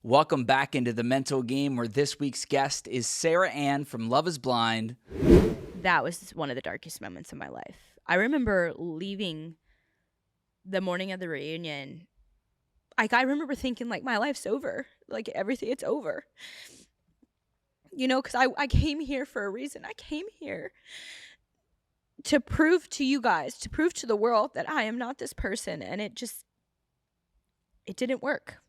Welcome back into the mental game, where this week's guest is Sarah Ann from Love is Blind. That was one of the darkest moments of my life. I remember leaving the morning of the reunion. I remember thinking, like, my life's over. Like, everything, it's over. You know, because I came here for a reason. I came here to prove to you guys, to prove to the world that I am not this person. And it didn't work.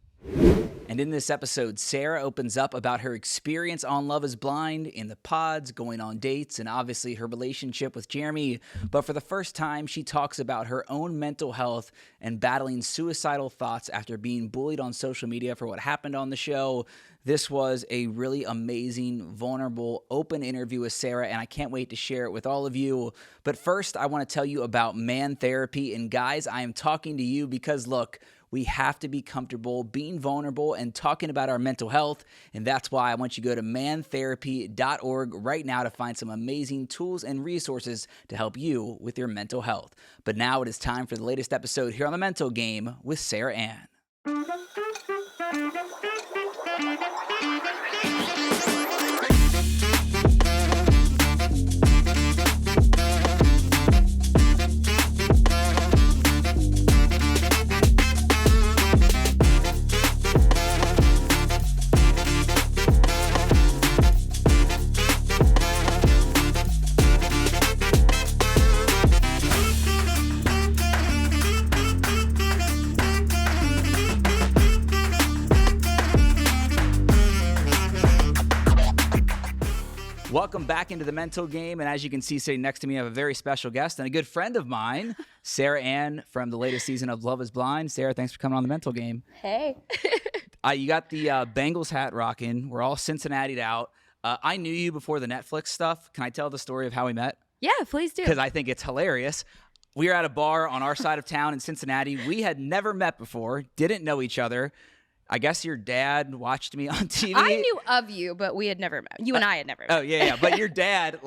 And in this episode, Sarah opens up about her experience on Love is Blind, in the pods, going on dates, and obviously her relationship with Jeramey. But for the first time, she talks about her own mental health and battling suicidal thoughts after being bullied on social media for what happened on the show. This was a really amazing, vulnerable, open interview with Sarah, and I can't wait to share it with all of you. But first, I want to tell you about Man Therapy. And guys, I am talking to you because, look, we have to be comfortable being vulnerable and talking about our mental health. And that's why I want you to go to mantherapy.org right now to find some amazing tools and resources to help you with your mental health. But now it is time for the latest episode here on The Mental Game with Sarah Ann. Welcome back into the mental game. And as you can see, sitting next to me, I have a very special guest and a good friend of mine, Sarah Ann from the latest season of Love is Blind. Sarah, thanks for coming on the mental game. Hey. You got the Bengals hat rocking. We're all Cincinnati'd out. I knew you before the Netflix stuff. Can I tell the story of how we met? Yeah, please do. Because I think it's hilarious. We were at a bar on our side of town in Cincinnati. We had never met before, didn't know each other. I guess your dad watched me on TV. I knew of you, but we had never met. You and I had never met. Oh, yeah. But your dad,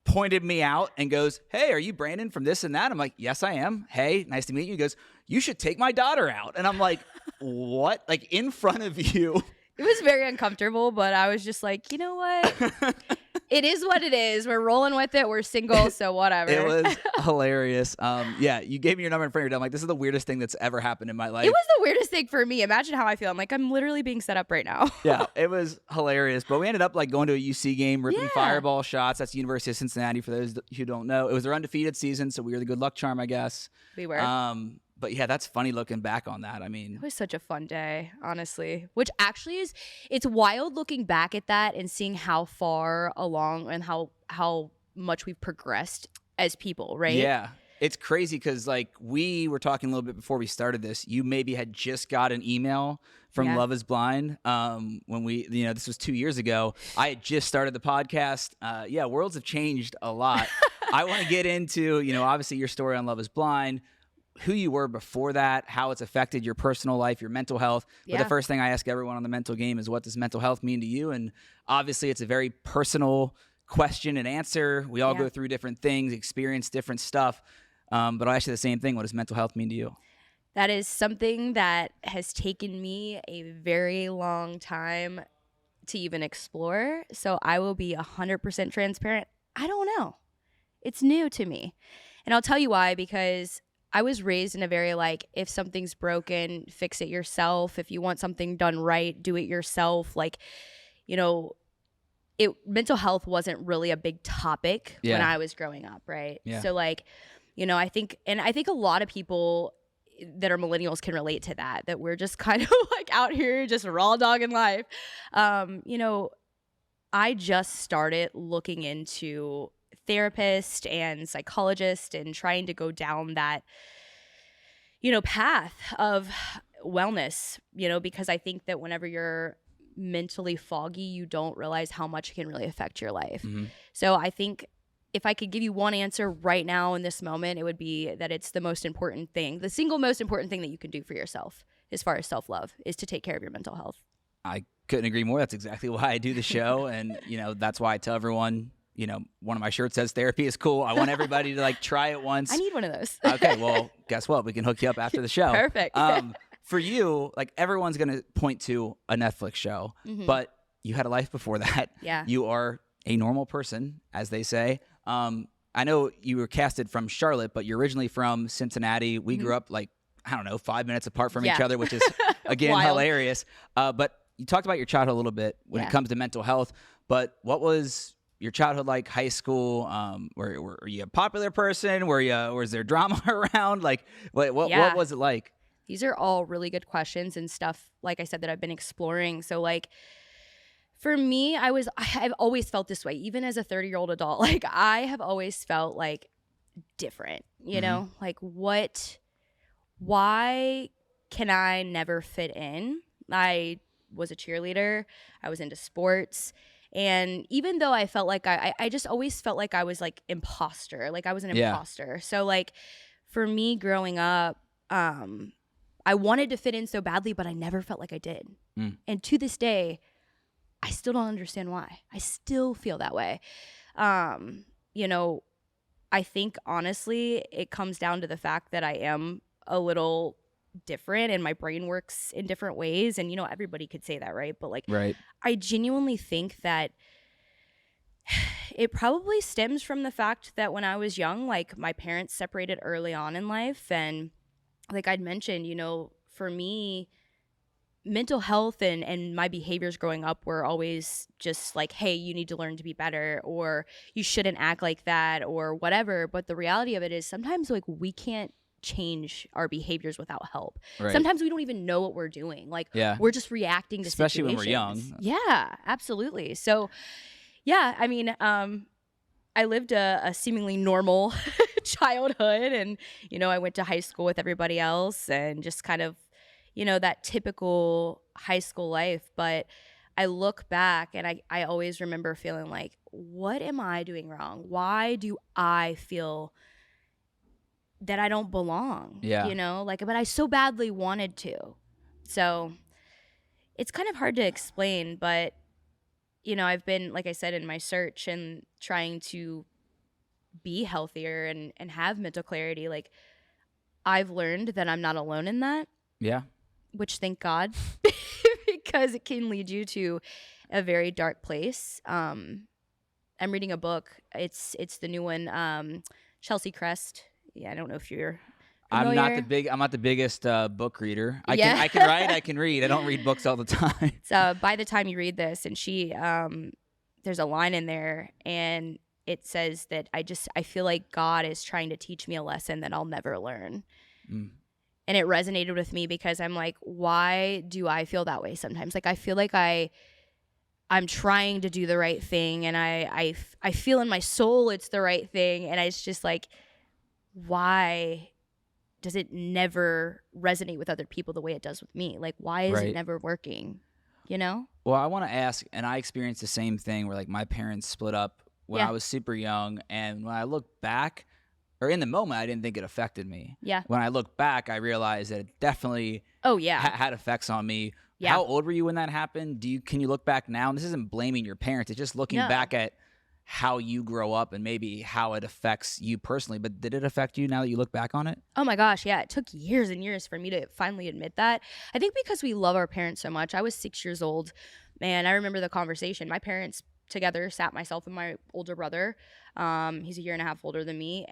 pointed me out and goes, "Hey, are you Brandon from this and that?" I'm like, "Yes, I am." "Hey, nice to meet you." He goes, "You should take my daughter out." And I'm like, "What?" Like, in front of you. It was very uncomfortable, but I was just like, you know what? It is what it is. We're rolling with it. We're single, so whatever. It was hilarious. Yeah, you gave me your number in front of your dad. I'm like, this is the weirdest thing that's ever happened in my life. It was the weirdest thing for me. Imagine how I feel. I'm like, I'm literally being set up right now. Yeah, it was hilarious. But we ended up going to a UC game, ripping fireball shots. That's the University of Cincinnati, for those who don't know. It was their undefeated season, so we were the good luck charm, I guess. We were. But yeah, that's funny looking back on that. I mean, it was such a fun day, honestly, which actually it's wild looking back at that and seeing how far along and how much we've progressed as people, right? Yeah. It's crazy because we were talking a little bit before we started this. You maybe had just got an email from Love is Blind when we, this was 2 years ago. I had just started the podcast. Worlds have changed a lot. I want to get into, obviously your story on Love is Blind, who you were before that, how it's affected your personal life, your mental health. But the first thing I ask everyone on the mental game is, what does mental health mean to you? And obviously it's a very personal question and answer. We all go through different things, experience different stuff. But I'll ask you the same thing. What does mental health mean to you? That is something that has taken me a very long time to even explore. So I will be 100% transparent. I don't know. It's new to me. And I'll tell you why, because I was raised in a very if something's broken, fix it yourself. If you want something done right, do it yourself. Mental health wasn't really a big topic when I was growing up, right? Yeah. So I think a lot of people that are millennials can relate to that we're just kind of out here just raw dogging life. I just started looking into therapist and psychologist and trying to go down that path of wellness, because I think that whenever you're mentally foggy, you don't realize how much it can really affect your life. Mm-hmm. So I think if I could give you one answer right now in this moment, it would be that it's the most important thing, the single most important thing that you can do for yourself as far as self-love is to take care of your mental health. I couldn't agree more. That's exactly why I do the show. And, that's why I tell everyone, one of my shirts says therapy is cool. I want everybody to try it once. I need one of those. Okay. Well, guess what? We can hook you up after the show. Perfect. for you, like everyone's going to point to a Netflix show, but you had a life before that. Yeah. You are a normal person, as they say. I know you were casted from Charlotte, but you're originally from Cincinnati. We grew up like, I don't know, 5 minutes apart from each other, which is, again, hilarious. But you talked about your childhood a little bit when it comes to mental health. But what was your childhood like, high school? Were you a popular person? Was there drama around? Like, what was it like? These are all really good questions and stuff, like I said, that I've been exploring. So, like, for me, I've always felt this way, even as a 30-year-old adult. Like, I have always felt like different, you know? Like, why can I never fit in? I was a cheerleader. I was into sports. And even though I felt like I just always felt like I was like imposter, like I was an imposter. So like for me growing up, I wanted to fit in so badly, but I never felt like I did. And to this day, I still don't understand why. I still feel that way. You know, I think honestly, it comes down to the fact that I am a little different and my brain works in different ways. And, you know, everybody could say that, right? But like, I genuinely think that it probably stems from the fact that when I was young, like my parents separated early on in life. And like I'd mentioned, you know, for me, mental health and my behaviors growing up were always just like, hey, you need to learn to be better, or you shouldn't act like that, or whatever. But the reality of it is sometimes like we can't change our behaviors without help. Sometimes we don't even know what we're doing. Like we're just reacting to especially situations. when we're young. Yeah, absolutely. So yeah, I mean, I lived a seemingly normal childhood, and, you know, I went to high school with everybody else and just kind of, you know, that typical high school life. But I look back and I always remember feeling like, what am I doing wrong? Why do I feel that I don't belong? You know, like, but I so badly wanted to. So it's kind of hard to explain, but, you know, I've been, like I said, in my search and trying to be healthier and have mental clarity. Like, I've learned that I'm not alone in that. Yeah. Which, thank God, because it can lead you to a very dark place. I'm reading a book. It's the new one, Chelsea Crest. Yeah, I don't know if you're familiar. I'm not the biggest book reader. I can write, I can read. I don't read books all the time. So by the time you read this, and she there's a line in there, and it says that I feel like God is trying to teach me a lesson that I'll never learn. And it resonated with me because I'm like, why do I feel that way sometimes? Like, I feel like I'm trying to do the right thing, and I feel in my soul it's the right thing, and it's just like, why does it never resonate with other people the way it does with me? Like, why is it never working? You know? Well, I want to ask, and I experienced the same thing where like my parents split up when I was super young, and when I look back, or in the moment, I didn't think it affected me. Yeah. When I look back, I realized that it definitely had effects on me. Yeah. How old were you when that happened? Can you look back now? And this isn't blaming your parents. It's just looking back at how you grow up and maybe how it affects you personally. But did it affect you now that you look back on it? Oh my gosh, yeah. It took years and years for me to finally admit that. I think because we love our parents so much. I was 6 years old, and I remember the conversation. My parents together sat myself and my older brother, he's a year and a half older than me,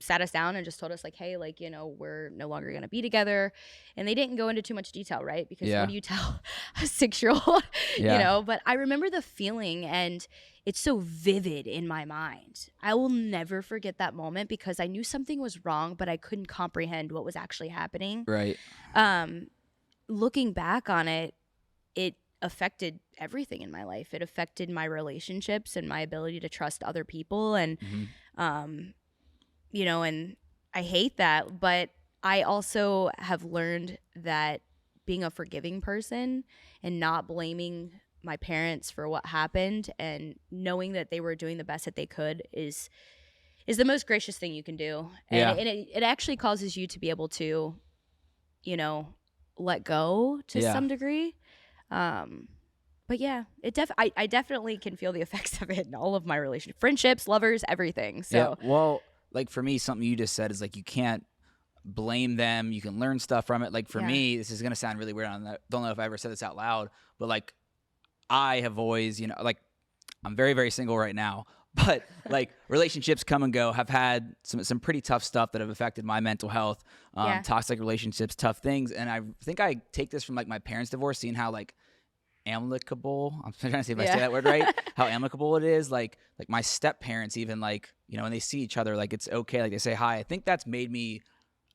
sat us down and just told us like, hey, like, you know, we're no longer going to be together. And they didn't go into too much detail, right? Because what do you tell a 6-year-old, you know? But I remember the feeling, and it's so vivid in my mind. I will never forget that moment because I knew something was wrong, but I couldn't comprehend what was actually happening. Right. Looking back on it, it affected everything in my life. It affected my relationships and my ability to trust other people. And, you know, and I hate that, but I also have learned that being a forgiving person and not blaming my parents for what happened and knowing that they were doing the best that they could is the most gracious thing you can do. And, and it actually causes you to be able to, you know, let go to some degree. But yeah, I definitely can feel the effects of it in all of my relationships, friendships, lovers, everything. So well, like for me, something you just said is like, you can't blame them. You can learn stuff from it. Like for me, this is going to sound really weird. I don't know if I ever said this out loud, but like I have always, like I'm very, very single right now, but like relationships come and go, have had some pretty tough stuff that have affected my mental health, toxic relationships, tough things. And I think I take this from like my parents' divorce, seeing how like amicable, I'm trying to see if I say that word right, how amicable it is. Like my step parents, even like, when they see each other, like it's okay. Like they say hi. I think that's made me,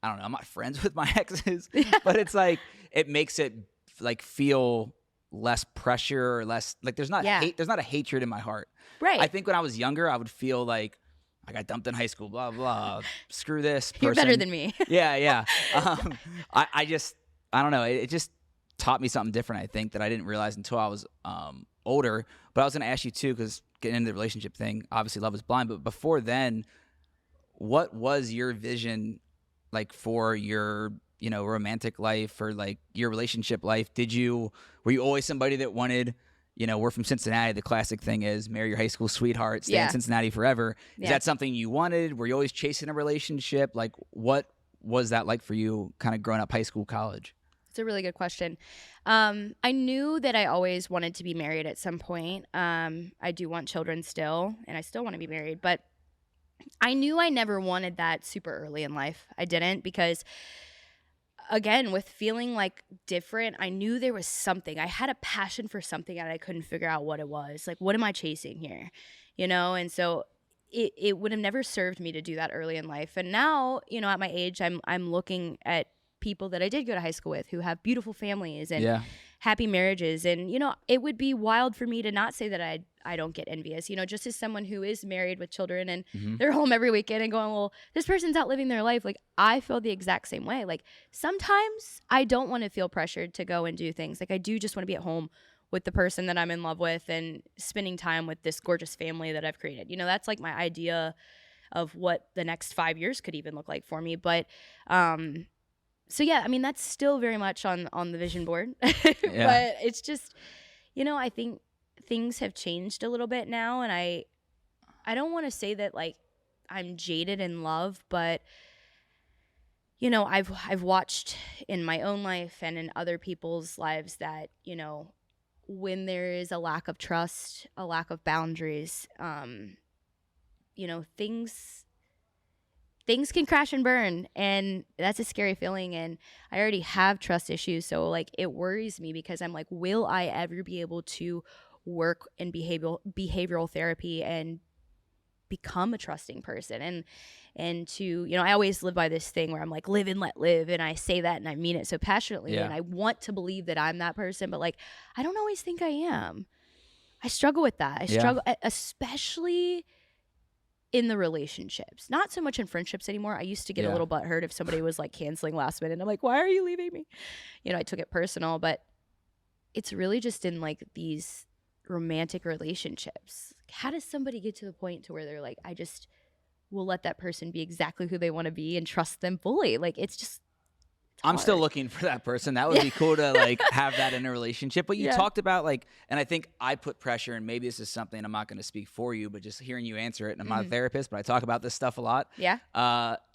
I don't know, I'm not friends with my exes, but it's like, it makes it like feel less pressure or less, like there's not hate, there's not a hatred in my heart. Right. I think when I was younger, I would feel like I got dumped in high school, blah, blah, screw this person. You're better than me. Yeah. I don't know. It just taught me something different, I think, that I didn't realize until I was older. But I was going to ask you too, because getting into the relationship thing, obviously Love is Blind, but before then, what was your vision like for your romantic life or like your relationship life? Were you always somebody that wanted, we're from Cincinnati, the classic thing is marry your high school sweetheart, stay in Cincinnati forever. Is that something you wanted? Were you always chasing a relationship? Like what was that like for you kind of growing up high school, college? It's a really good question. I knew that I always wanted to be married at some point. I do want children still, and I still want to be married, but I knew I never wanted that super early in life. I didn't, because again, with feeling like different, I knew there was something. I had a passion for something and I couldn't figure out what it was. Like, what am I chasing here? And so it would have never served me to do that early in life. And now, at my age, I'm looking at people that I did go to high school with who have beautiful families and happy marriages. And, it would be wild for me to not say that I don't get envious, just as someone who is married with children and they're home every weekend and going, well, this person's out living their life. Like, I feel the exact same way. Like, sometimes I don't want to feel pressured to go and do things. Like, I do just want to be at home with the person that I'm in love with and spending time with this gorgeous family that I've created. That's like my idea of what the next 5 years could even look like for me. But, so yeah, I mean, that's still very much on the vision board, but it's just, I think things have changed a little bit now, and I don't want to say that like I'm jaded in love, but I've watched in my own life and in other people's lives that when there is a lack of trust, a lack of boundaries, things can crash and burn, and that's a scary feeling. And I already have trust issues, so like it worries me because I'm like, will I ever be able to work in behavioral therapy and become a trusting person? And to, I always live by this thing where I'm like, live and let live, and I say that and I mean it so passionately, and I want to believe that I'm that person, but like I don't always think I am. I struggle with that. I struggle, especially in the relationships, not so much in friendships anymore. I used to get a little butthurt if somebody was like canceling last minute. I'm like, why are you leaving me? I took it personal, but it's really just in like these romantic relationships. How does somebody get to the point to where they're like, I just will let that person be exactly who they want to be and trust them fully? Like, it's I'm still looking for that person. That would be cool to like have that in a relationship. But you talked about like, and I think I put pressure, and maybe this is something, I'm not going to speak for you, but just hearing you answer it. And I'm not a therapist, but I talk about this stuff a lot. Yeah.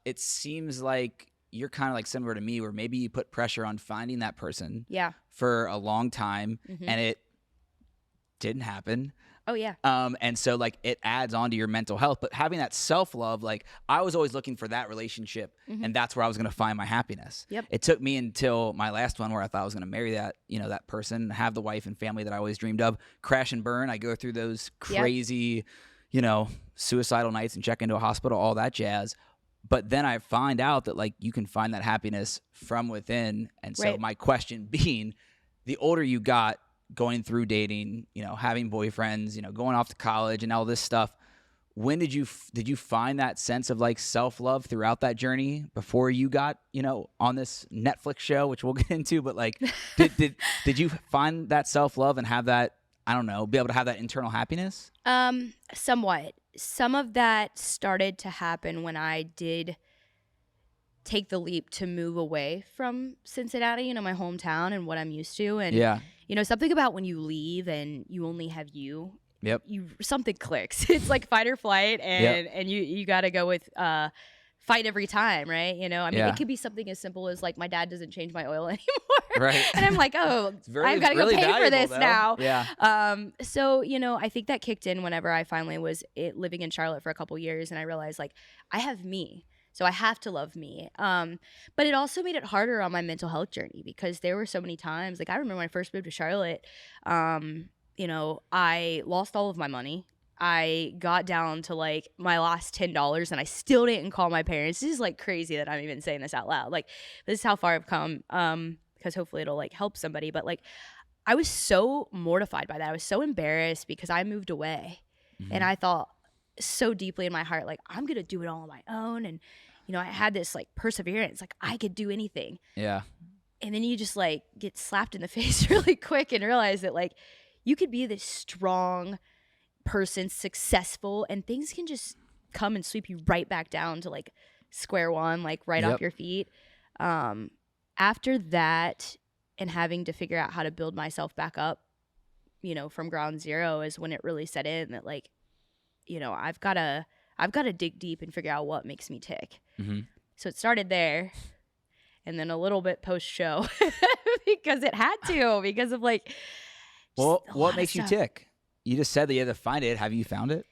It seems like you're kind of like similar to me, where maybe you put pressure on finding that person for a long time, and it didn't happen. Oh, yeah. And so like it adds on to your mental health, but having that self-love, like I was always looking for that relationship, and that's where I was going to find my happiness. Yep. It took me until my last one where I thought I was going to marry that, that person, have the wife and family that I always dreamed of. Crash and burn. I go through those crazy, suicidal nights and check into a hospital, all that jazz. But then I find out that like you can find that happiness from within. And so my question being, the older you got, going through dating, having boyfriends, going off to college and all this stuff, when did you find that sense of like self-love throughout that journey before you got, on this Netflix show, which we'll get into, but like, did you find that self-love and have that, I don't know, be able to have that internal happiness? Somewhat. Some of that started to happen when I did take the leap to move away from Cincinnati, my hometown and what I'm used to. And something about when you leave and you only have you, something clicks. It's like fight or flight, and you got to go with fight every time, right? You know, I mean, Yeah. it could be something as simple as like my dad doesn't change my oil anymore. Right. And I'm like, oh, I've got to really go pay for this valuable, though. now. Yeah. So, you know, I think that kicked in whenever I finally was living in Charlotte for a couple years, and I realized like I have me. So I have to love me. But it also made it harder on my mental health journey because there were so many times, like I remember when I first moved to Charlotte, you know, I lost all of my money. I got down to like my last $10 and I still didn't call my parents. This is like crazy that I'm even saying this out loud. Like this is how far I've come. Because hopefully it'll like help somebody. But like I was so mortified by that. I was so embarrassed because I moved away. And I thought so deeply in my heart, like I'm gonna do it all on my own. And you know, I had this like perseverance, like I could do anything. Yeah. And then you just like get slapped in the face really quick and realize that like you could be this strong person, successful, and things can just come and sweep you right back down to like square one, like right off your feet. After that, and having to figure out how to build myself back up, you know, from ground zero is when it really set in that like, you know, I've got to dig deep and figure out what makes me tick. So it started there, and then a little bit post show because it had to, because of like. Well, what makes you tick? You just said that you had to find it. Have you found it?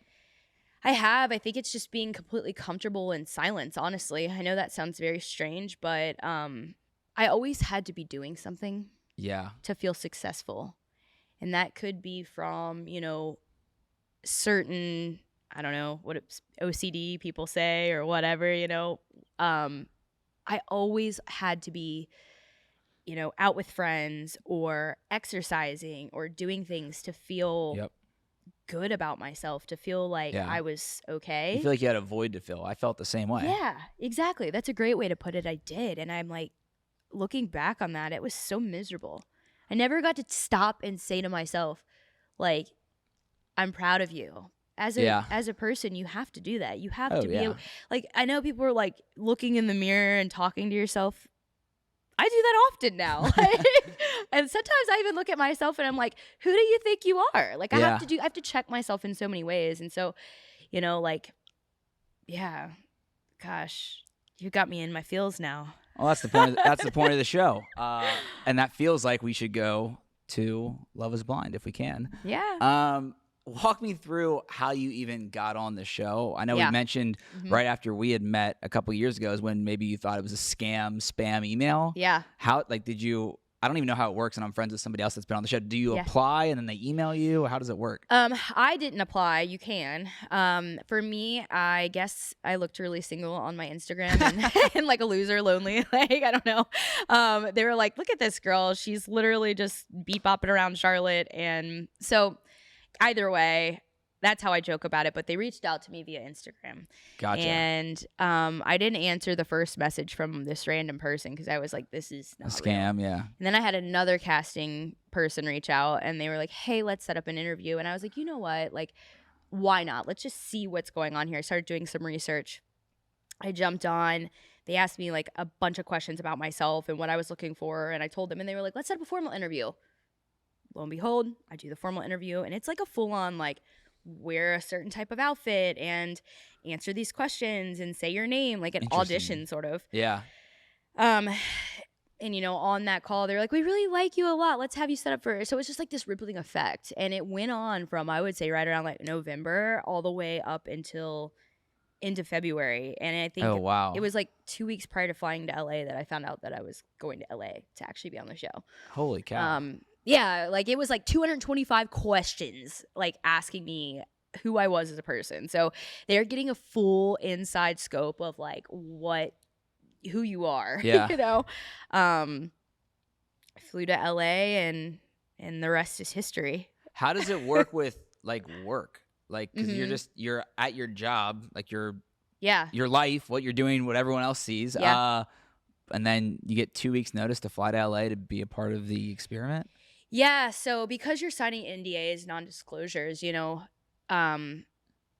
I have. I think it's just being completely comfortable in silence, honestly. I know that sounds very strange, but I always had to be doing something to feel successful. And that could be from, you know, certain, I don't know, what OCD people say or whatever, you know. I always had to be, you know, out with friends or exercising or doing things to feel good about myself, to feel like I was okay. You feel like you had a void to fill. I felt the same way. Yeah, exactly. That's a great way to put it. I did. And I'm like, looking back on that, it was so miserable. I never got to stop and say to myself, like, I'm proud of you. As a person, you have to do that. You have to be able, like, I know people are like looking in the mirror and talking to yourself. I do that often now. And sometimes I even look at myself and I'm like, who do you think you are? Like I have to check myself in so many ways. And so, you know, like, yeah, gosh, you got me in my feels now. Well, that's the point. That's the point of the show. And that feels like we should go to Love is Blind if we can. Yeah. Walk me through how you even got on the show. I know we mentioned right after we had met a couple years ago is when maybe you thought it was a spam email. Yeah. How, like, did you, I don't even know how it works, and I'm friends with somebody else that's been on the show. Do you apply and then they email you? How does it work? I didn't apply. You can. For me, I guess I looked really single on my Instagram and like a loser, lonely. Like, I don't know. They were like, look at this girl. She's literally just beep-bopping around Charlotte. And so either way, that's how I joke about it. But they reached out to me via Instagram. Gotcha. And I didn't answer the first message from this random person because I was like, this is not a scam, real. Yeah. And then I had another casting person reach out and they were like, hey, let's set up an interview. And I was like, you know what? Like, why not? Let's just see what's going on here. I started doing some research. I jumped on. They asked me like a bunch of questions about myself and what I was looking for. And I told them and they were like, let's set up a formal interview. Lo and behold, I do the formal interview and it's like a full on like wear a certain type of outfit and answer these questions and say your name, like an audition sort of. Yeah. And you know, on that call, they're like, we really like you a lot. Let's have you set up for it. So it's just like this rippling effect. And it went on from, I would say, right around like November all the way up until into February. And I think it was like 2 weeks prior to flying to LA that I found out that I was going to LA to actually be on the show. Holy cow. Yeah, like it was like 225 questions, like asking me who I was as a person. So they're getting a full inside scope of like who you are. Yeah. You know, I flew to LA and the rest is history. How does it work with like work? Like, because you're at your job, like your life, what you're doing, what everyone else sees. Yeah. And then you get 2 weeks notice to fly to LA to be a part of the experiment. Yeah, so because you're signing NDAs, non-disclosures, you know,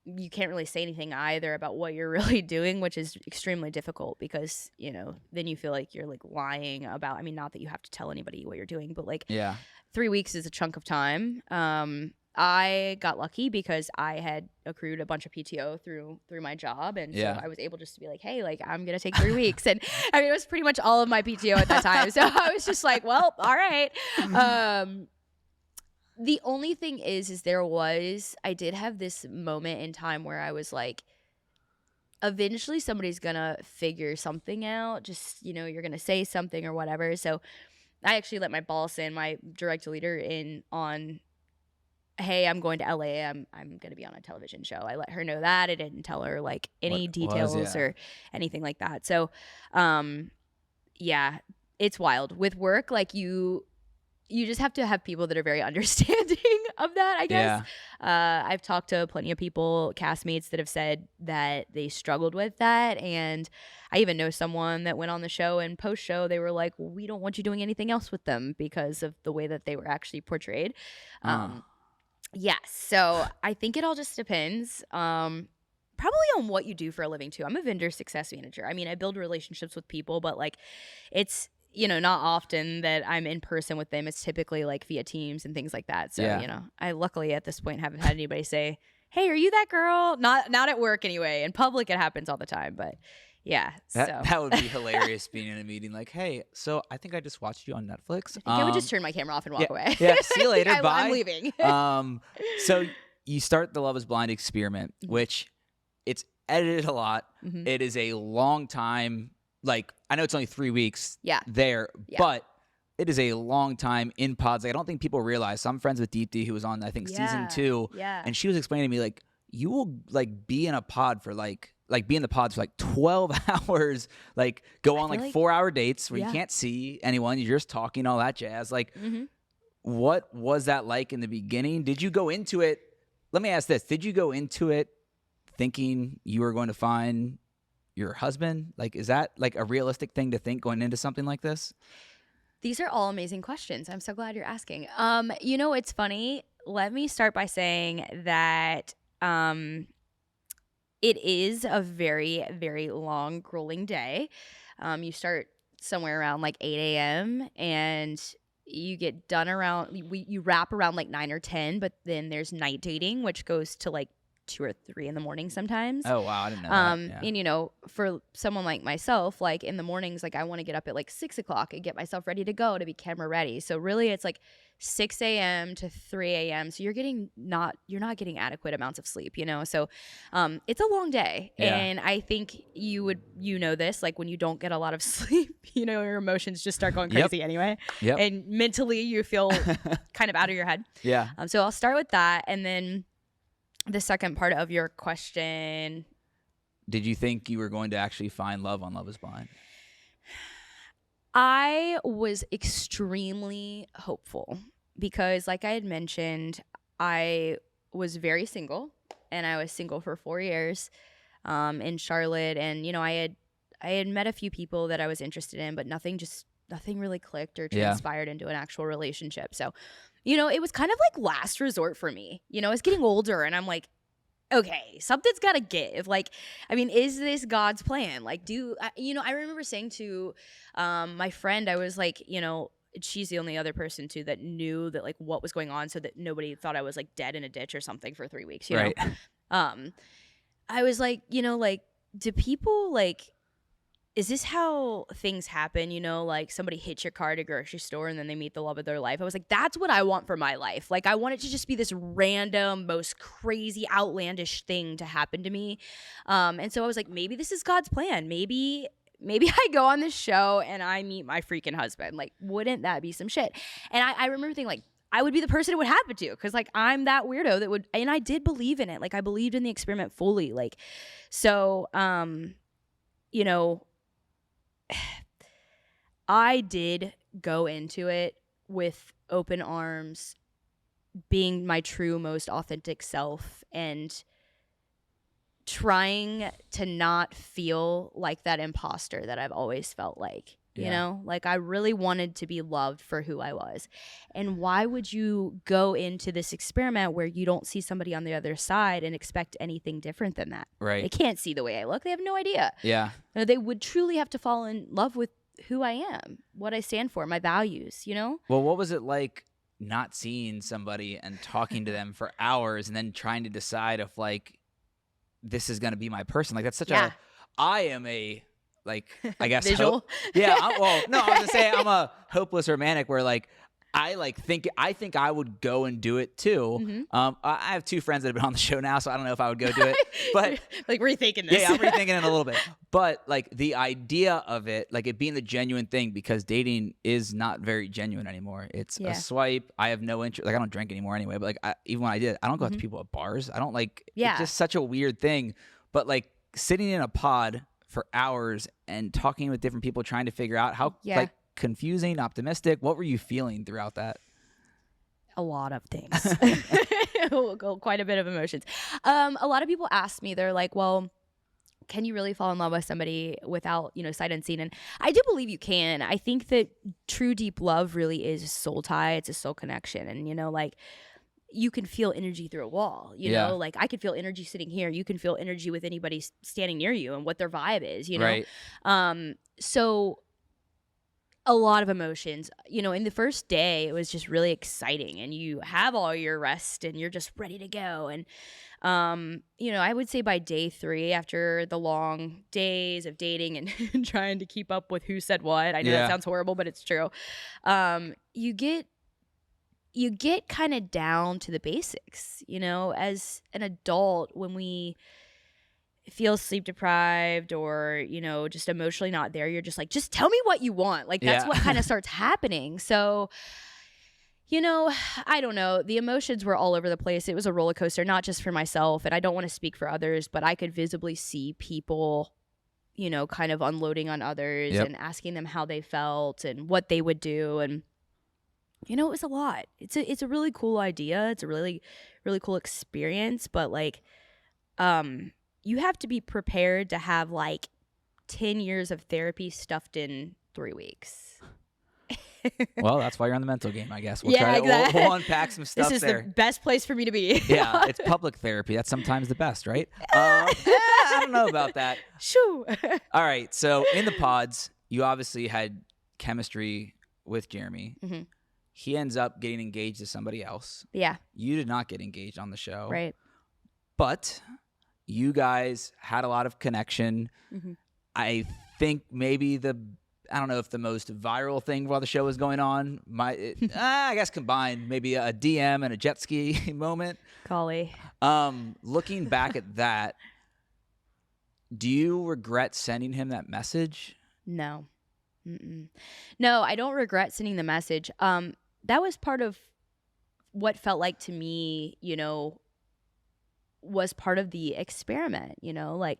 you can't really say anything either about what you're really doing, which is extremely difficult because, you know, then you feel like you're like lying about, I mean, not that you have to tell anybody what you're doing, but like 3 weeks is a chunk of time. I got lucky because I had accrued a bunch of PTO through my job, and Yeah. so I was able just to be like, hey, like I'm gonna take 3 weeks, and I mean it was pretty much all of my PTO at that time, so I was just like, well, all right. The only thing is I did have this moment in time where I was like, eventually somebody's gonna figure something out, just you're gonna say something or whatever. So I actually let my boss and my direct leader in on, hey, I'm going to LA. I'm going to be on a television show. I let her know that. I didn't tell her like any What details was, yeah. or anything like that. So, yeah, it's wild with work. Like you just have to have people that are very understanding of that, I guess. I've talked to plenty of people, castmates, that have said that they struggled with that. And I even know someone that went on the show, and post-show they were like, well, we don't want you doing anything else with them because of the way that they were actually portrayed. Yes. So I think it all just depends. Probably on what you do for a living too. I'm a vendor success manager. I mean, I build relationships with people, but like it's, not often that I'm in person with them. It's typically like via Teams and things like that. So, I luckily at this point haven't had anybody say, hey, are you that girl? Not at work anyway. In public, it happens all the time. But yeah. That would be hilarious being in a meeting like, hey, so I think I just watched you on Netflix. I think I would just turn my camera off and walk away. Yeah, see you later. Bye. I'm leaving. So you start the Love is Blind experiment, which it's edited a lot. Mm-hmm. It is a long time. Like, I know it's only 3 weeks there, Yeah. but it is a long time in pods. Like, I don't think people realize. So I'm friends with Deepti, who was on, I think, season 2. Yeah. And she was explaining to me, like, you will, like, be in a pod for, like be in the pods for, like, 12 hours, like, go on, like 4-hour dates where you can't see anyone. You're just talking, all that jazz. Like, what was that like in the beginning? Did you go into it? Let me ask this. Did you go into it thinking you were going to find your husband? Like, is that like a realistic thing to think going into something like this? These are all amazing questions. I'm so glad you're asking. It's funny. Let me start by saying that it is a very, very long, grueling day. You start somewhere around like 8 a.m. and you get done you wrap around like 9 or 10, but then there's night dating, which goes to like 2 or 3 in the morning sometimes. Oh wow, I didn't know that. Yeah. And for someone like myself, like in the mornings, like I want to get up at like 6 o'clock and get myself ready to go to be camera ready. So really it's like 6 a.m. to 3 a.m. So you're not getting adequate amounts of sleep, So it's a long day. Yeah. And I think this, like when you don't get a lot of sleep, your emotions just start going crazy anyway. Yep. And mentally you feel kind of out of your head. Yeah. So I'll start with that, and then the second part of your question. Did you think you were going to actually find love on Love is Blind? I was extremely hopeful because, like I had mentioned, I was very single, and I was single for 4 years in Charlotte. And, I had met a few people that I was interested in, but nothing really clicked or transpired into an actual relationship. So, it was kind of like last resort for me. I was getting older, and I'm like, okay, something's got to give. Like, I mean, is this God's plan? Like, I remember saying to my friend, I was like, she's the only other person too that knew that like what was going on, so that nobody thought I was like dead in a ditch or something for 3 weeks. You know? I was like, like, do people like, is this how things happen? Like somebody hits your car at a grocery store and then they meet the love of their life. I was like, that's what I want for my life. Like, I want it to just be this random, most crazy, outlandish thing to happen to me. And so I was like, maybe this is God's plan. Maybe I go on this show and I meet my freaking husband. Like, wouldn't that be some shit? And I remember thinking like, I would be the person it would happen to, because like I'm that weirdo that would, and I did believe in it. Like I believed in the experiment fully. Like, so, I did go into it with open arms, being my true, most authentic self, and trying to not feel like that imposter that I've always felt like. Like I really wanted to be loved for who I was. And why would you go into this experiment where you don't see somebody on the other side and expect anything different than that? Right. They can't see the way I look. They have no idea. Yeah. They would truly have to fall in love with who I am, what I stand for, my values, Well, what was it like not seeing somebody and talking to them for hours and then trying to decide if like this is going to be my person. Like that's such Yeah. I am a like I guess Visual. well no I was gonna say I'm a hopeless romantic where like I think I would go and do it too. Mm-hmm. I have 2 friends that have been on the show now, so I don't know if I would go do it. But like rethinking this. yeah, I'm rethinking it a little bit. But like the idea of it, like it being the genuine thing, because dating is not very genuine anymore. It's a swipe. I have no interest. Like I don't drink anymore anyway. But like even when I did, I don't go out to people at bars. I don't like. Yeah. It's just such a weird thing. But like sitting in a pod for hours and talking with different people, trying to figure out how like confusing, optimistic. What were you feeling throughout that? A lot of things. Quite a bit of emotions. A lot of people ask me, they're like, well, can you really fall in love with somebody without, sight unseen? And I do believe you can. I think that true deep love really is a soul tie. It's a soul connection. And, like you can feel energy through a wall, you know, like I could feel energy sitting here. You can feel energy with anybody standing near you and what their vibe is, Right. So a lot of emotions, in the first day, it was just really exciting and you have all your rest and you're just ready to go. And, I would say by day 3, after the long days of dating and trying to keep up with who said what, I know that sounds horrible, but it's true. You get kind of down to the basics, as an adult, when we feel sleep deprived or, just emotionally not there, you're just like, just tell me what you want. Like that's what kind of starts happening. So, I don't know. The emotions were all over the place. It was a roller coaster, not just for myself. And I don't want to speak for others, but I could visibly see people, kind of unloading on others and asking them how they felt and what they would do. And, it was a lot. It's a really cool idea. It's a really, really cool experience. But like, you have to be prepared to have like 10 years of therapy stuffed in 3 weeks. Well, that's why you're on the mental game, I guess. We'll unpack some stuff there. This is the best place for me to be. Yeah, it's public therapy. That's sometimes the best, right? I don't know about that. Shoo. All right, so in the pods, you obviously had chemistry with Jeramey. Mm-hmm. He ends up getting engaged to somebody else. Yeah. You did not get engaged on the show. Right. But you guys had a lot of connection. Mm-hmm. I think maybe I don't know if the most viral thing while the show was going on, I guess combined, maybe a DM and a jet ski moment. Golly. Looking back at that, do you regret sending him that message? No. Mm-mm. No, I don't regret sending the message. That was part of what felt like to me, was part of the experiment, like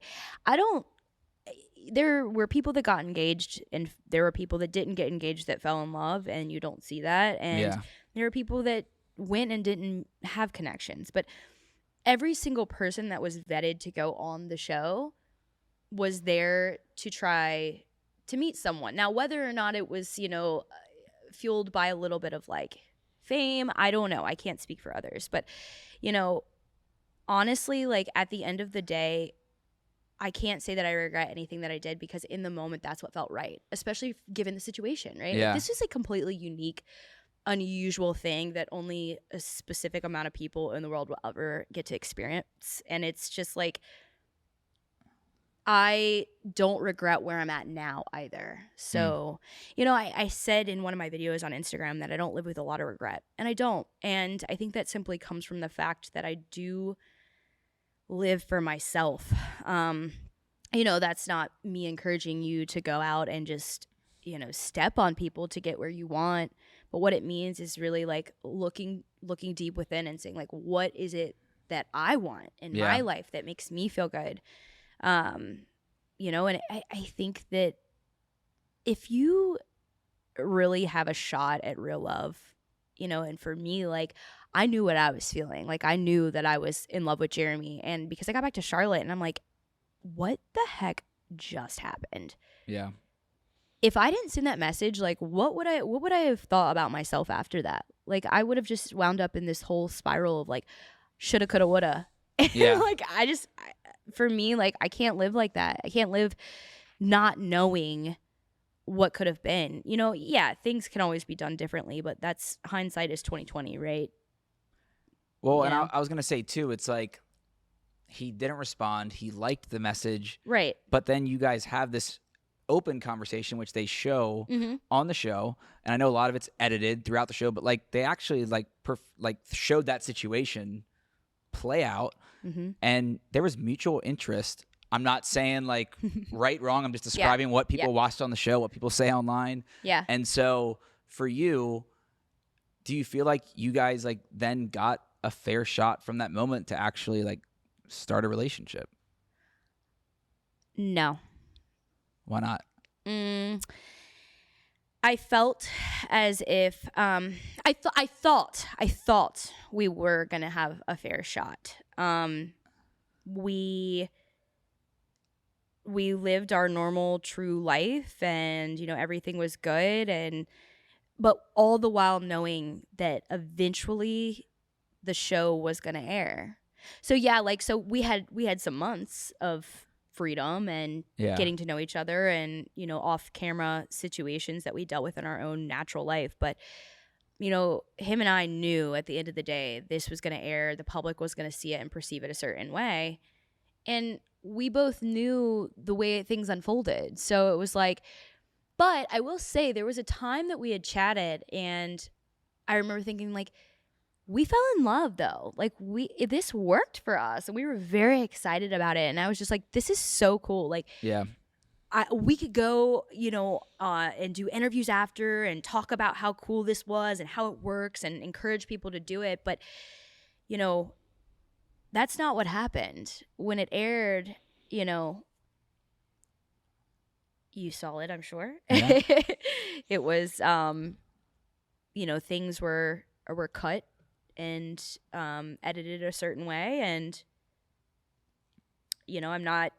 there were people that got engaged and there were people that didn't get engaged that fell in love, and you don't see that. And there were people that went and didn't have connections, but every single person that was vetted to go on the show was there to try to meet someone. Now, whether or not it was, fueled by a little bit of like fame, I don't know. I can't speak for others, but honestly, like at the end of the day, I can't say that I regret anything that I did, because in the moment, that's what felt right, especially given the situation, right? Yeah. Like, this is a completely unique, unusual thing that only a specific amount of people in the world will ever get to experience. And it's just like, I don't regret where I'm at now either. So, I said in one of my videos on Instagram that I don't live with a lot of regret, and I don't. And I think that simply comes from the fact that I do live for myself. That's not me encouraging you to go out and just, step on people to get where you want. But what it means is really like looking deep within and saying like, what is it that I want in my life that makes me feel good? And I think that if you really have a shot at real love, and for me, like, I knew what I was feeling. Like, I knew that I was in love with Jeramey, and because I got back to Charlotte and I'm like, what the heck just happened? Yeah. If I didn't send that message, like, what would I have thought about myself after that? Like, I would have just wound up in this whole spiral of like, shoulda, coulda, woulda. Yeah. Like, for me, like, I can't live like that. I can't live not knowing what could have been. You know, yeah, things can always be done differently, but that's hindsight is 2020, right? Well, You and know? I was going to say too, it's like he didn't respond. He liked the message, Right. but then you guys have this open conversation, which they show Mm-hmm. on the show. And I know a lot of it's edited throughout the show, but like they actually like showed that situation play out, Mm-hmm. and there was mutual interest. I'm not saying like right, wrong. I'm just describing what people watched on the show, what people say online. Yeah. And so for you, do you feel like you guys like then got a fair shot from that moment to actually like start a relationship? No. Why not? I felt as if I thought we were gonna have a fair shot. We lived our normal true life, and you know everything was good, but all the while knowing that eventually the show was gonna air. So yeah, like so we had some months of freedom and getting to know each other, and you know off camera situations that we dealt with in our own natural life. But you know, him and I knew at the end of the day this was going to air, the public was going to see it and perceive it a certain way, and we both knew the way things unfolded. So it was like, but I will say there was a time that we had chatted, and I remember thinking like, we fell in love though. Like this worked for us, and we were very excited about it. And I was just like, this is so cool. Like, we could go, you know, and do interviews after and talk about how cool this was and how it works and encourage people to do it. But, you know, that's not what happened when it aired. You know, you saw it, I'm sure. Yeah. It was, you know, things were cut and edited a certain way, and you know I'm not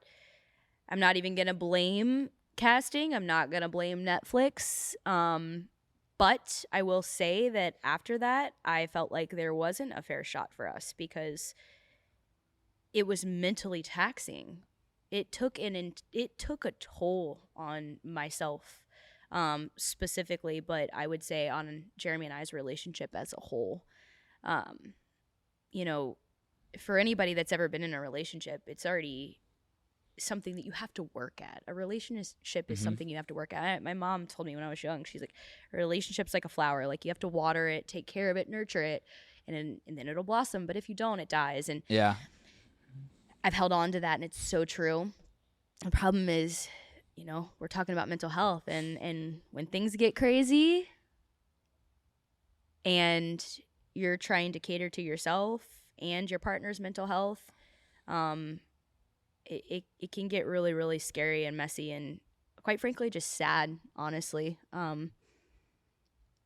even gonna blame casting, I'm not gonna blame Netflix, but I will say that after that I felt like there wasn't a fair shot for us because it was mentally taxing. It took a toll on myself specifically, but I would say on Jeramey and I's relationship as a whole. You know, for anybody that's ever been in a relationship, it's already something that you have to work at. A relationship is something you have to work at. My mom told me when I was young, she's like, a relationship's like a flower. Like you have to water it, take care of it, nurture it, and then it'll blossom. But if you don't, it dies. And Yeah. I've held on to that, and it's so true. The problem is, you know, we're talking about mental health, and when things get crazy and you're trying to cater to yourself and your partner's mental health, it can get really, really scary and messy and quite frankly just sad, honestly.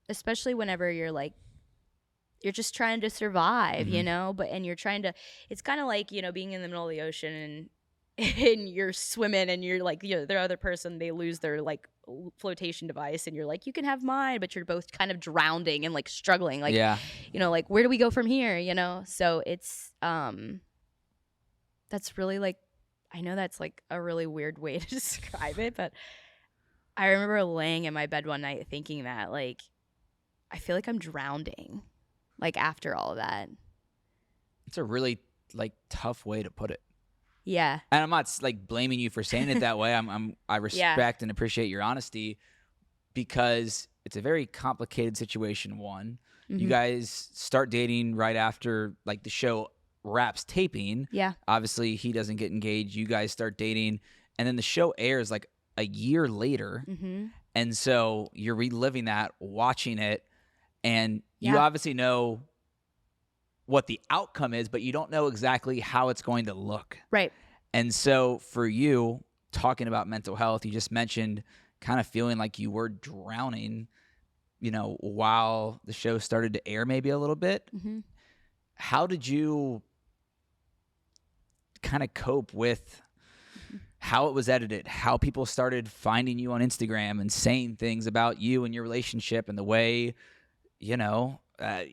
Especially whenever you're like, you're just trying to survive, you know, and you're trying to, it's kind of like, you know, being in the middle of the ocean and you're swimming and you're like, you know, the other person, they lose their like flotation device and you're like, you can have mine, but you're both kind of drowning and like struggling, like, you know, like where do we go from here, you know? So it's that's really like, I know that's like a really weird way to describe it, but I remember laying in my bed one night thinking that like I feel like I'm drowning like after all of that. It's a really like tough way to put it. Yeah. And I'm not like blaming you for saying it that way. I respect and appreciate your honesty because it's a very complicated situation. One, you guys start dating right after like the show wraps taping. Yeah. Obviously he doesn't get engaged. You guys start dating and then the show airs like a year later. And so you're reliving that, watching it, and you obviously know what the outcome is, but you don't know exactly how it's going to look. Right. And so for you, talking about mental health, you just mentioned kind of feeling like you were drowning, you know, while the show started to air maybe a little bit. How did you kind of cope with how it was edited, how people started finding you on Instagram and saying things about you and your relationship and the way, you know,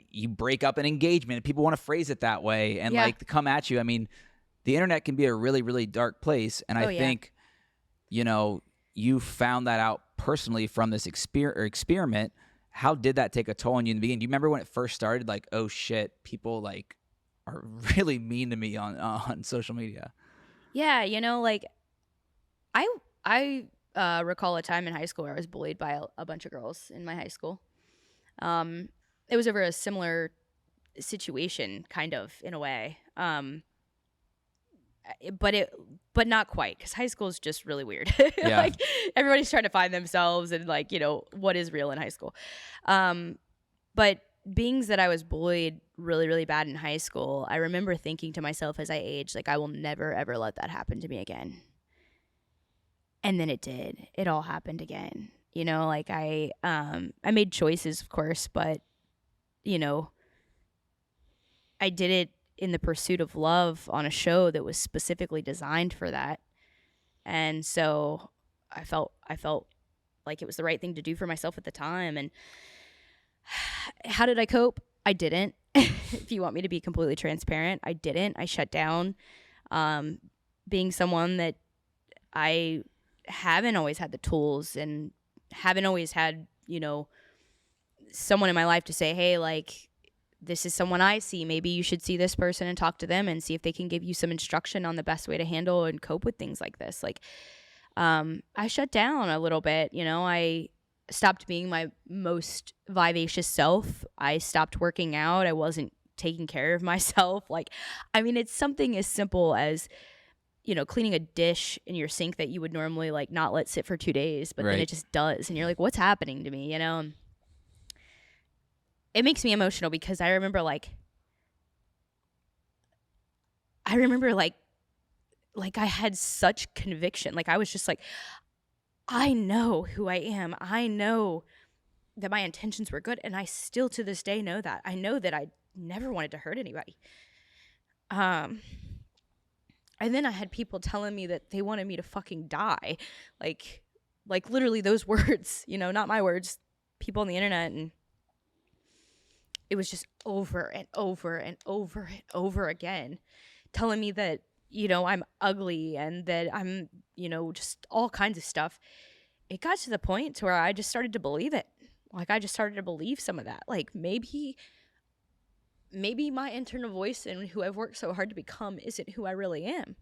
you break up an engagement? People want to phrase it that way and like to come at you. I mean, the internet can be a really, really dark place. And I think, you know, you found that out personally from this experiment, how did that take a toll on you in the beginning? Do you remember when it first started? Like, oh shit, people like are really mean to me on social media. Yeah, like I recall a time in high school where I was bullied by a bunch of girls in my high school. It was over a similar situation, kind of, in a way. But not quite, because high school is just really weird. Yeah. Like, everybody's trying to find themselves and, like, what is real in high school. But being that I was bullied really, really bad in high school, I remember thinking to myself as I aged, like, I will never, ever let that happen to me again. And then it did. It all happened again. Like, I made choices, of course, but, I did it in the pursuit of love on a show that was specifically designed for that. And so I felt like it was the right thing to do for myself at the time. And how did I cope? I didn't. If you want me to be completely transparent, I didn't. I shut down. Being someone that I haven't always had the tools and haven't always had, someone in my life to say, hey, like, this is someone I see. Maybe you should see this person and talk to them and see if they can give you some instruction on the best way to handle and cope with things like this. Like, I shut down a little bit. I stopped being my most vivacious self. I stopped working out. I wasn't taking care of myself. Like, I mean, it's something as simple as, cleaning a dish in your sink that you would normally, like, not let sit for 2 days, but then it just does. And you're like, what's happening to me, It makes me emotional because I remember like I had such conviction. Like, I was just like, I know who I am. I know that my intentions were good, and I still to this day know that. I know that I never wanted to hurt anybody. And then I had people telling me that they wanted me to fucking die. Like literally those words, not my words, people on the internet. And it was just over and over and over and over again, telling me that, I'm ugly and that I'm, just all kinds of stuff. It got to the point to where I just started to believe it. Like, I just started to believe some of that. Like, maybe my internal voice and who I've worked so hard to become isn't who I really am,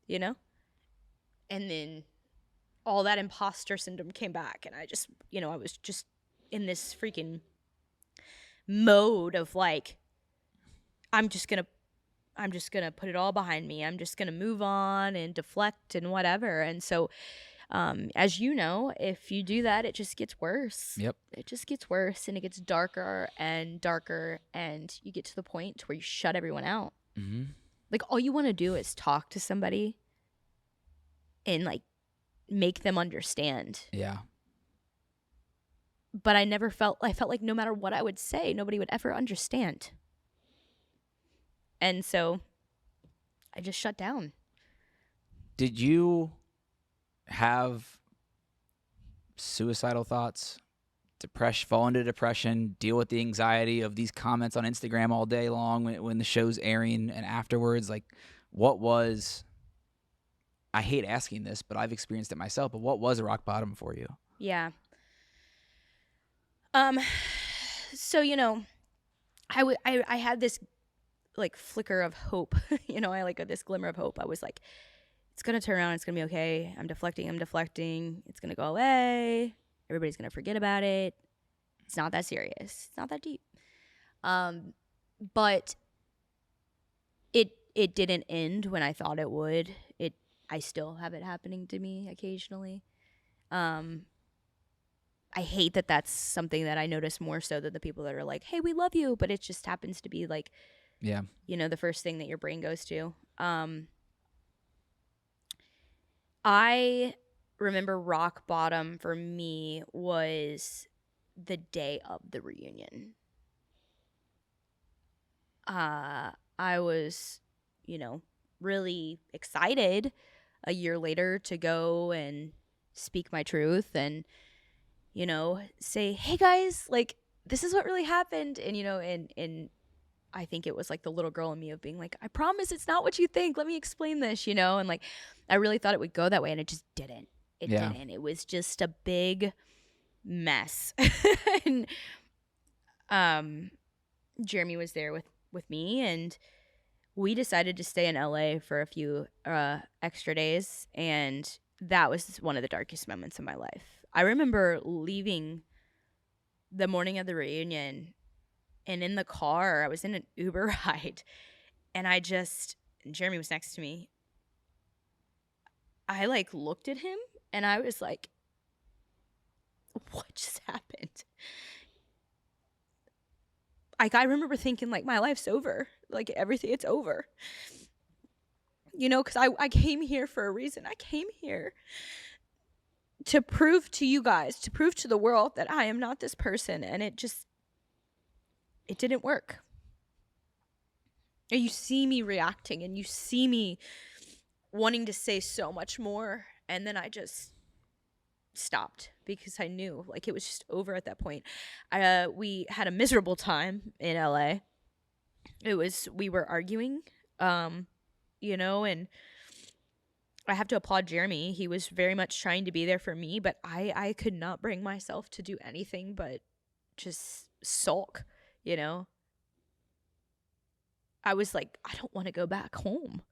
And then all that imposter syndrome came back, and I just, I was just in this freaking mode of like, I'm just gonna put it all behind me. I'm just gonna move on and deflect and whatever. And so, as you know, if you do that, it just gets worse. Yep. It just gets worse, and it gets darker and darker, and you get to the point where you shut everyone out. Mm-hmm. Like, all you want to do is talk to somebody and, like, make them understand. Yeah. But I felt like no matter what I would say, nobody would ever understand. And so I just shut down. Did you have suicidal thoughts, fall into depression, deal with the anxiety of these comments on Instagram all day long when the show's airing and afterwards? Like, what was, I hate asking this, but I've experienced it myself, but what was a rock bottom for you? Yeah. So, I had this, like, flicker of hope. I like this glimmer of hope. I was like, it's going to turn around. It's going to be okay. I'm deflecting. It's going to go away. Everybody's going to forget about it. It's not that serious. It's not that deep. But it didn't end when I thought it would. I still have it happening to me occasionally. I hate that that's something that I notice more so than the people that are like, hey, we love you. But it just happens to be like, yeah, the first thing that your brain goes to. I remember rock bottom for me was the day of the reunion. I was, really excited a year later to go and speak my truth and, say, hey guys, like, this is what really happened. And, and I think it was like the little girl in me of being like, I promise it's not what you think. Let me explain this, and like, I really thought it would go that way, and it just didn't. It Yeah. didn't. It was just a big mess. And Jeramey was there with me, and we decided to stay in LA for a few extra days, and that was one of the darkest moments of my life. I remember leaving the morning of the reunion, and in the car, I was in an Uber ride, and Jeramey was next to me. I like looked at him, and I was like, what just happened? Like, I remember thinking, like, my life's over. Like, everything, it's over. You know, because I came here for a reason. I came here to prove to you guys, to prove to the world that I am not this person. And it didn't work. And you see me reacting, and you see me wanting to say so much more. And then I just stopped because I knew, like, it was just over at that point. We had a miserable time in LA. We were arguing, you know, and I have to applaud Jeramey. He was very much trying to be there for me, but I could not bring myself to do anything but just sulk, you know. I was like, I don't want to go back home.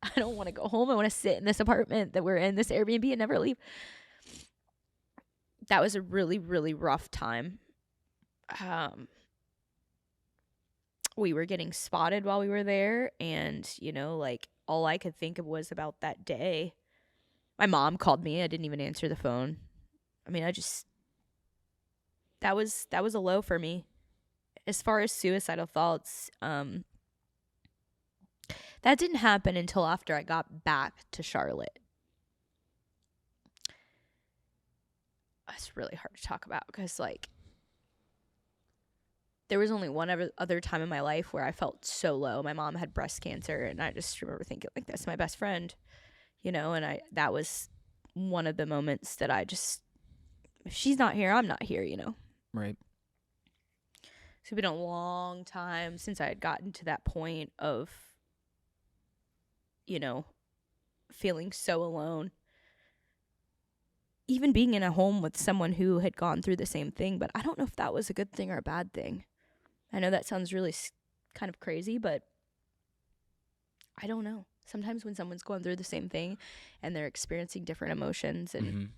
I don't want to go home. I want to sit in this apartment that we're in, this Airbnb, and never leave. That was a really, really rough time. We were getting spotted while we were there, and, you know, like, all I could think of was about that day. My mom called me. I didn't even answer the phone. I mean, that was a low for me. As far as suicidal thoughts, that didn't happen until after I got back to Charlotte. That's really hard to talk about because, like, there was only one other time in my life where I felt so low. My mom had breast cancer, and I just remember thinking, like, that's my best friend, you know, and that was one of the moments that I just, if she's not here, I'm not here, you know. Right. So it's been a long time since I had gotten to that point of, you know, feeling so alone. Even being in a home with someone who had gone through the same thing, but I don't know if that was a good thing or a bad thing. I know that sounds really kind of crazy, but I don't know. Sometimes when someone's going through the same thing and they're experiencing different emotions, and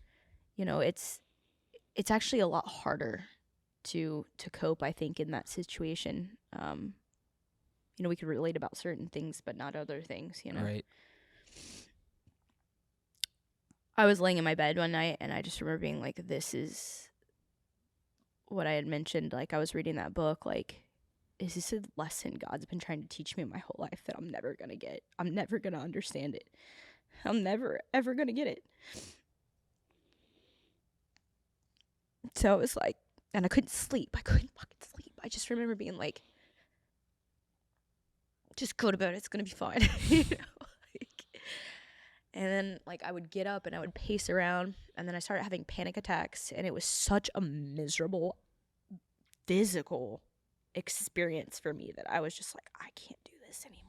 you know, it's actually a lot harder to cope, I think, in that situation. You know, we could relate about certain things, but not other things, you know. Right. I was laying in my bed one night, and I just remember being like, this is what I had mentioned. Like, I was reading that book, like, is this a lesson God's been trying to teach me my whole life that I'm never going to get? I'm never going to understand it. I'm never, ever going to get it. So I was like, and I couldn't sleep. I couldn't fucking sleep. I just remember being like, just go to bed. It's going to be fine. You know? And then, like, I would get up and I would pace around, and then I started having panic attacks, and it was such a miserable physical experience for me that I was just like, I can't do this anymore.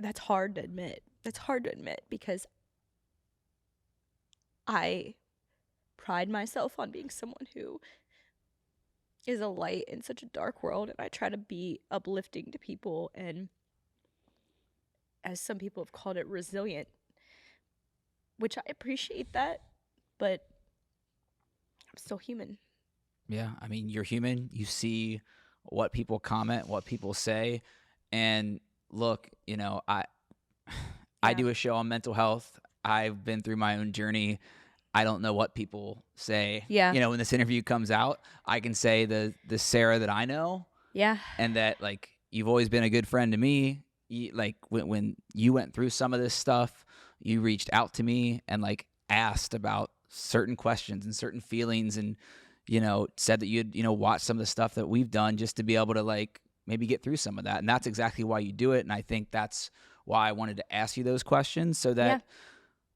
That's hard to admit. Because I pride myself on being someone who is a light in such a dark world, and I try to be uplifting to people, and as some people have called it, resilient, which I appreciate that, but I'm still human. Yeah, I mean, you're human. You see what people comment, what people say, and look, you know, I do a show on mental health. I've been through my own journey. I don't know what people say. Yeah. You know, when this interview comes out, I can say the Sarah that I know. Yeah. And that, like, you've always been a good friend to me. Like, when you went through some of this stuff, you reached out to me and, like, asked about certain questions and certain feelings, and, you know, said that you'd, you know, watch some of the stuff that we've done just to be able to, like, maybe get through some of that. And that's exactly why you do it. And I think that's why I wanted to ask you those questions, so that,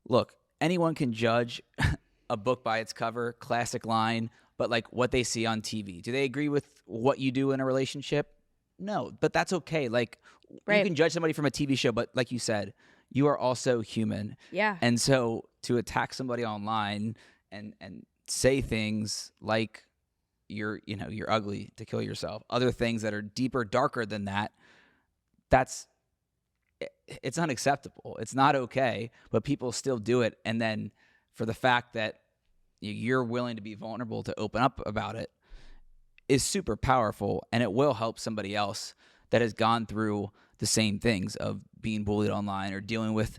look, anyone can judge a book by its cover, classic line, but, like, what they see on TV. Do they agree with what you do in a relationship? No, but that's okay. Like, you Right. can judge somebody from a TV show, but like you said, you are also human. Yeah. And so to attack somebody online and say things like you're ugly, to kill yourself, other things that are deeper, darker than that, that's it's unacceptable. It's not okay, but people still do it. And then for the fact that you're willing to be vulnerable to open up about it is super powerful, and it will help somebody else that has gone through the same things of being bullied online or dealing with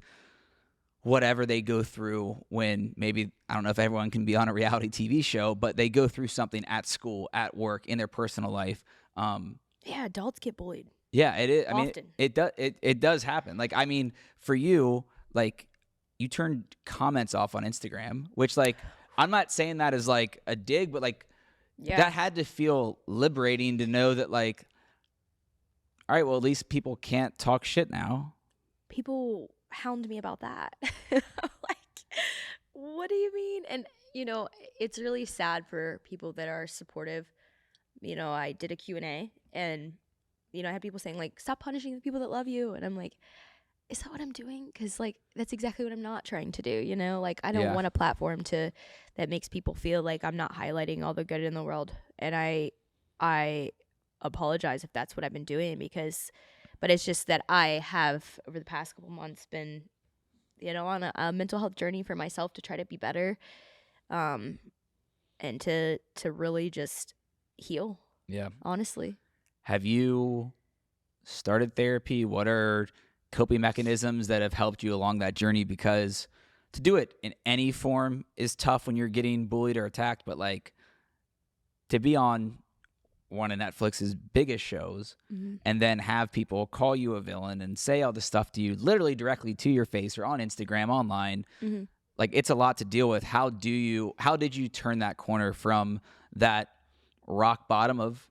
whatever they go through when maybe, I don't know if everyone can be on a reality TV show, but they go through something at school, at work, in their personal life. Yeah, adults get bullied Yeah, it is. I mean, often. it does happen. Like, I mean, for you, like, you turned comments off on Instagram, which, like, I'm not saying that as like a dig, but like Yeah. that had to feel liberating to know that, like, all right, well, at least people can't talk shit now. People hound me about that. Like, what do you mean? And, it's really sad for people that are supportive. I did a Q&A and, I had people saying, like, stop punishing the people that love you. And I'm like, is that what I'm doing? Because, like, that's exactly what I'm not trying to do, Like, I don't Yeah. want a platform that makes people feel like I'm not highlighting all the good in the world. And I apologize if that's what I've been doing but it's just that I have, over the past couple months, been, on a mental health journey for myself to try to be better, and to really just heal, Yeah. honestly. Have you started therapy? What are coping mechanisms that have helped you along that journey? Because to do it in any form is tough when you're getting bullied or attacked, but like to be on one of Netflix's biggest shows and then have people call you a villain and say all this stuff to you literally directly to your face or on Instagram, online, like, it's a lot to deal with. How did you turn that corner from that rock bottom of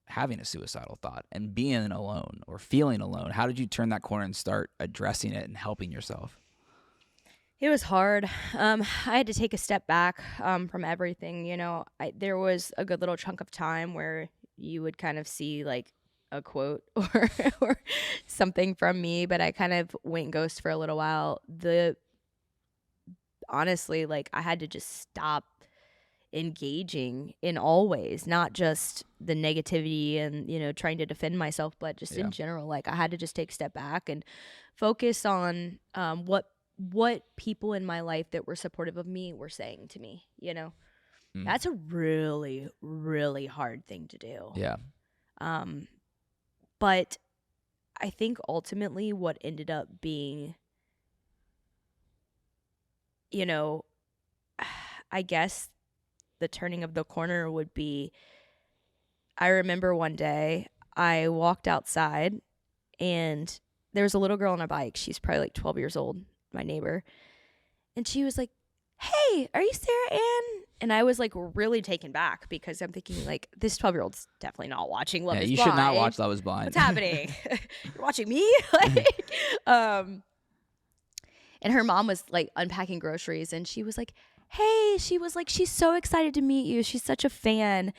having a suicidal thought and being alone or feeling alone? How did you turn that corner and start addressing it and helping yourself? It was hard. I had to take a step back from everything. There was a good little chunk of time where you would kind of see, like, a quote or something from me, but I kind of went ghost for a little while. Honestly, like, I had to just stop engaging in all ways, not just the negativity and trying to defend myself, but just in general. Like, I had to just take a step back and focus on what people in my life that were supportive of me were saying to me. That's a really, really hard thing to do. Yeah. But I think ultimately what ended up being, I guess the turning of the corner would be, I remember one day I walked outside and there was a little girl on a bike. She's probably like 12 years old, my neighbor. And she was like, "Hey, are you Sarah Ann?" And I was like really taken back because I'm thinking, like, this 12-year-old's definitely not watching Love is You Blind. should not watch Love is Blind. What's happening? You're watching me? And her mom was like unpacking groceries and she was like, "Hey," she was like, "she's so excited to meet you. She's such a fan."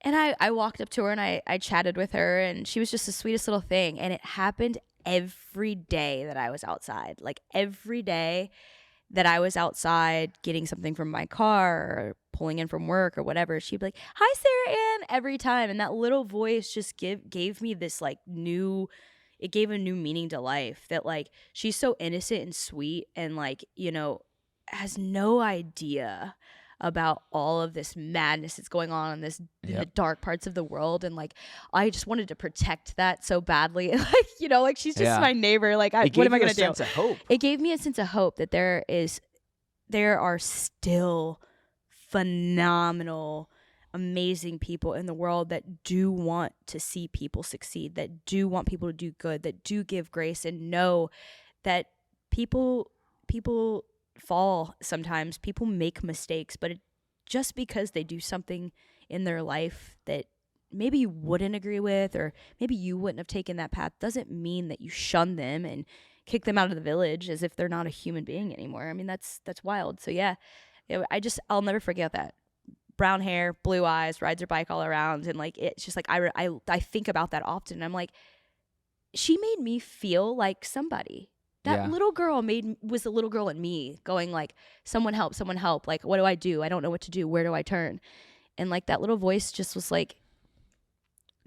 And I walked up to her and I chatted with her and she was just the sweetest little thing. And it happened every day that I was outside. Like, every day that I was outside getting something from my car or pulling in from work or whatever, she'd be like, "Hi, Sarah Ann," every time. And that little voice just gave me this like it gave a new meaning to life, that like she's so innocent and sweet and like, has no idea about all of this madness that's going on in the dark parts of the world. And like, I just wanted to protect that so badly. Like, she's just my neighbor. Like, what am I going to do? Sense of hope. It gave me a sense of hope that there are still phenomenal, amazing people in the world that do want to see people succeed, that do want people to do good, that do give grace, and know that people fall sometimes. People make mistakes, but just because they do something in their life that maybe you wouldn't agree with, or maybe you wouldn't have taken that path, doesn't mean that you shun them and kick them out of the village as if they're not a human being anymore. I mean, that's wild. So yeah, I'll never forget that. brown hair, blue eyes, rides her bike all around. And like, it's just like, I think about that often. I'm like, she made me feel like somebody. That little girl was the little girl in me going like, someone help. Like, what do I do? I don't know what to do. Where do I turn? And like that little voice just was like,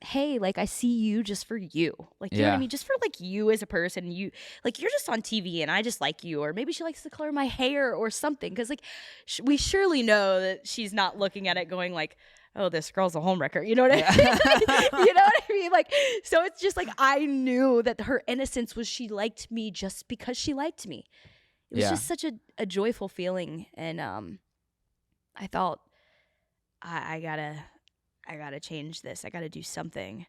hey, like I see you just for you. Like, you know what I mean? Just for like you as a person. You like, you're just on TV and I just like you. Or maybe she likes the color of my hair or something. Cause like we surely know that she's not looking at it going like, oh, this girl's a homewrecker. You know what I mean? You know what I mean? Like, so it's just like, I knew that her innocence was she liked me just because she liked me. It was just such a joyful feeling. And I thought, I gotta change this. I gotta do something.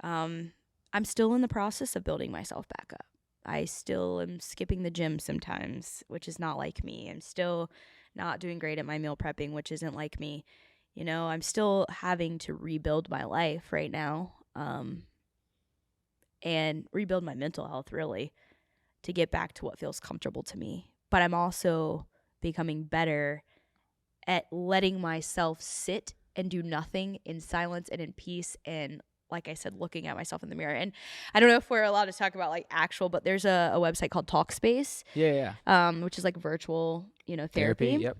I'm still in the process of building myself back up. I still am skipping the gym sometimes, which is not like me. I'm still not doing great at my meal prepping, which isn't like me. You know, I'm still having to rebuild my life right now, and rebuild my mental health, really, to get back to what feels comfortable to me. But I'm also becoming better at letting myself sit and do nothing in silence and in peace, and like I said, looking at myself in the mirror. And I don't know if we're allowed to talk about like actual, but there's a website called Talkspace, which is like virtual, you know, therapy. Yep.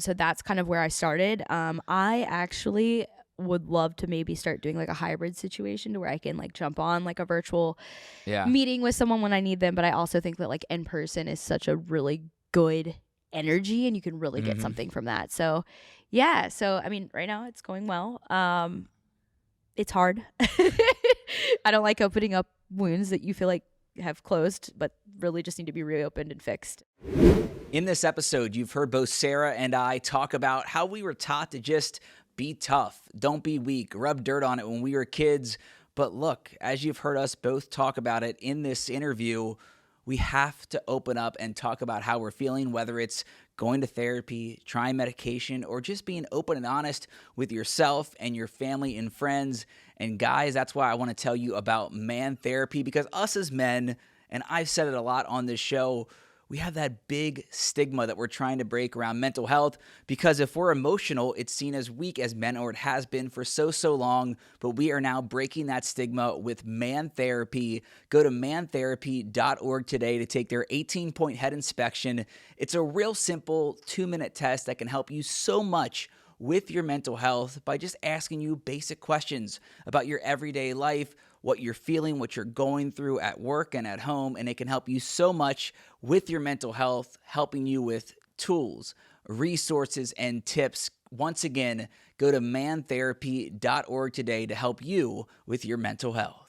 So that's kind of where I started. I actually would love to maybe start doing like a hybrid situation to where I can like jump on like a virtual meeting with someone when I need them. But I also think that like in person is such a really good energy and you can really get something from that. So yeah. So, I mean, right now it's going well. It's hard. I don't like opening up wounds that you feel like have closed, but really just need to be reopened and fixed. In this episode, you've heard both Sarah and I talk about how we were taught to just be tough, don't be weak, rub dirt on it when we were kids. But look, as you've heard us both talk about it in this interview, we have to open up and talk about how we're feeling, whether it's going to therapy, trying medication, or just being open and honest with yourself and your family and friends. And guys, that's why I want to tell you about Man Therapy, because us as men, and I've said it a lot on this show, we have that big stigma that we're trying to break around mental health, because if we're emotional, it's seen as weak as men, or it has been for so long. But we are now breaking that stigma with Man Therapy. Go to mantherapy.org today to take their 18-point head inspection. It's a real simple 2-minute test that can help you so much with your mental health by just asking you basic questions about your everyday life, what you're feeling, what you're going through at work and at home, and it can help you so much with your mental health, helping you with tools, resources, and tips. Once again, go to mantherapy.org today to help you with your mental health.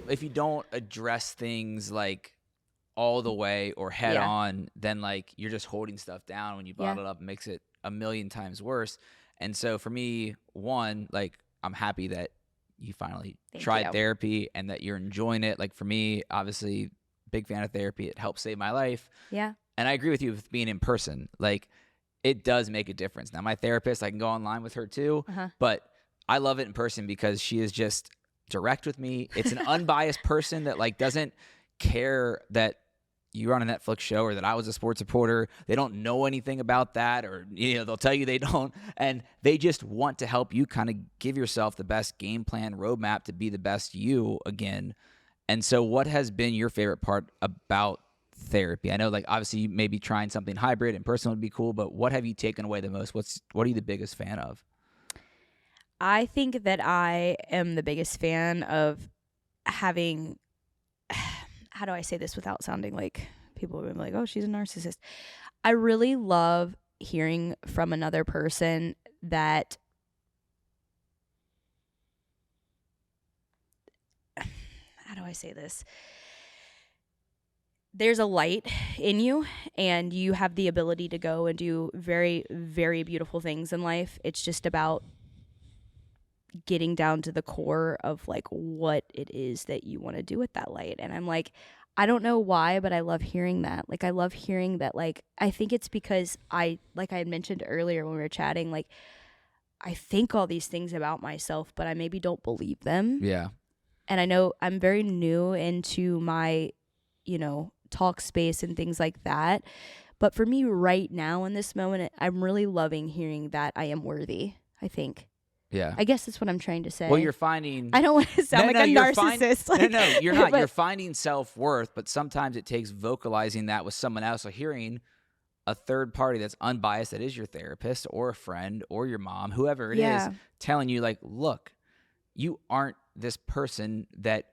If you don't address things like all the way or head on, then like you're just holding stuff down. When you bottle it up, it makes it a million times worse. And so for me, one, like I'm happy that you finally tried therapy and that you're enjoying it. Like for me, obviously, big fan of therapy. It helped save my life. Yeah. And I agree with you with being in person. Like it does make a difference. Now my therapist, I can go online with her too, but I love it in person because she is just direct with me. It's an unbiased person that like doesn't care that you're on a Netflix show or that I was a sports reporter. They don't know anything about that, or they'll tell you they don't, and they just want to help you kind of give yourself the best game plan roadmap to be the best you again. And so what has been your favorite part about therapy? I know like obviously you may be trying something hybrid and person would be cool, but what have you taken away the most? What are you the biggest fan of? I think that I am the biggest fan of having, how do I say this without sounding like people would be like, oh, she's a narcissist. I really love hearing from another person that how do I say this? There's a light in you and you have the ability to go and do very, very beautiful things in life. It's just about getting down to the core of like what it is that you want to do with that light. And I'm like, I don't know why, but I love hearing that. Like, I love hearing that. Like, I think it's because like I had mentioned earlier when we were chatting, like I think all these things about myself, but I maybe don't believe them. Yeah. And I know I'm very new into my, talk space and things like that. But for me right now in this moment, I'm really loving hearing that I am worthy, I think. Yeah. I guess that's what I'm trying to say. Well, you're finding... I don't want to sound like a narcissist. No, you're not. You're finding self-worth, but sometimes it takes vocalizing that with someone else, or hearing a third party that's unbiased, that is your therapist or a friend or your mom, whoever it is, telling you, like, look, you aren't this person that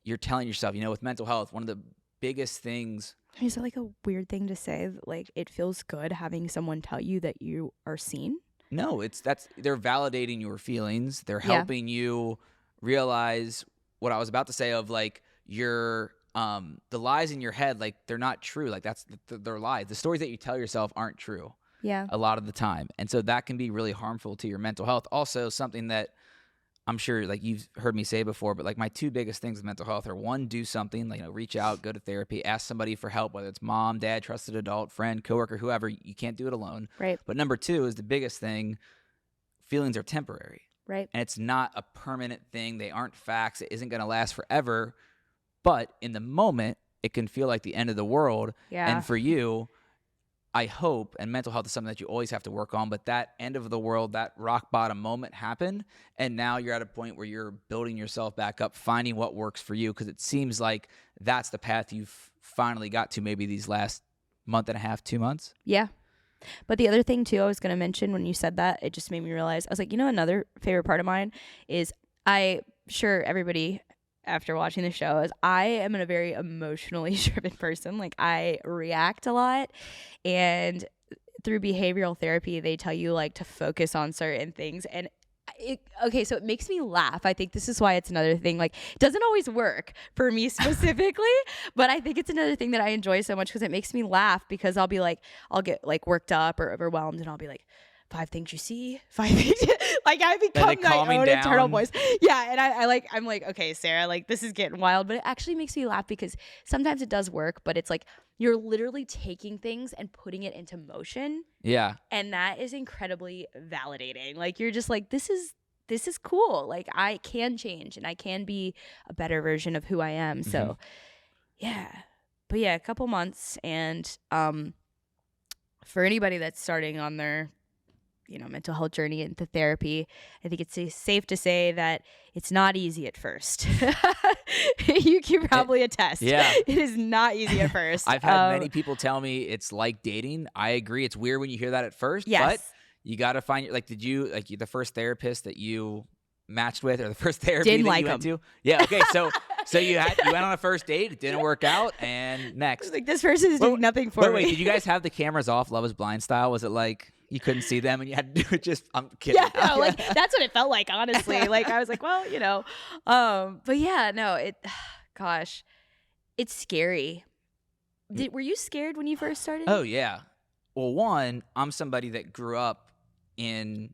you're telling yourself. You know, with mental health, one of the biggest things... Is that like a weird thing to say? Like, it feels good having someone tell you that you are seen? No, they're validating your feelings. They're helping you realize what I was about to say of, like, your the lies in your head, like, they're not true. Like, they're lies. The stories that you tell yourself aren't true. Yeah. A lot of the time. And so that can be really harmful to your mental health. Also, something that I'm sure, like, you've heard me say before, but, like, my two biggest things with mental health are, one, do something, like, reach out, go to therapy, ask somebody for help, whether it's mom, dad, trusted adult, friend, coworker, whoever. You can't do it alone. Right. But number two is the biggest thing. Feelings are temporary. Right. And it's not a permanent thing. They aren't facts. It isn't going to last forever. But in the moment, it can feel like the end of the world. Yeah. And for you, I hope, and mental health is something that you always have to work on, but that end of the world, that rock bottom moment happened, and now you're at a point where you're building yourself back up, finding what works for you, because it seems like that's the path you've finally got to maybe these last month and a half, 2 months. Yeah. But the other thing, too, I was going to mention when you said that, it just made me realize, I was like, another favorite part of mine is sure everybody after watching the show is I am a very emotionally driven person. Like, I react a lot, and through behavioral therapy, they tell you, like, to focus on certain things. And so it makes me laugh. I think this is why it's another thing. Like, it doesn't always work for me specifically, but I think it's another thing that I enjoy so much because it makes me laugh, because I'll get like worked up or overwhelmed, and I'll be like, 5 things you see, 5 things. Like, I become my own internal voice. Yeah. And I'm like, okay, Sarah, like, this is getting wild, but it actually makes me laugh because sometimes it does work, but it's like, you're literally taking things and putting it into motion. Yeah. And that is incredibly validating. Like, you're just like, this is cool. Like, I can change and I can be a better version of who I am. Mm-hmm. So yeah, but yeah, a couple months. And, for anybody that's starting on their, mental health journey into therapy, I think it's safe to say that it's not easy at first. You can probably attest. Yeah. It is not easy at first. I've had many people tell me it's like dating. I agree. It's weird when you hear that at first. Yes. But you got to find, like, the first therapist that you matched with, or the first therapy Didn't that like you went him. to? Yeah. Okay. So you went on a first date. It didn't work out. And next. Like, this person is doing nothing for me. Wait, did you guys have the cameras off, Love is Blind style? Was it like you couldn't see them and you had to do it just... I'm kidding. Yeah, no, like, that's what it felt like, honestly. Like, I was like, well, but yeah, no, gosh, it's scary. Were you scared when you first started? Oh, yeah. Well, one, I'm somebody that grew up in...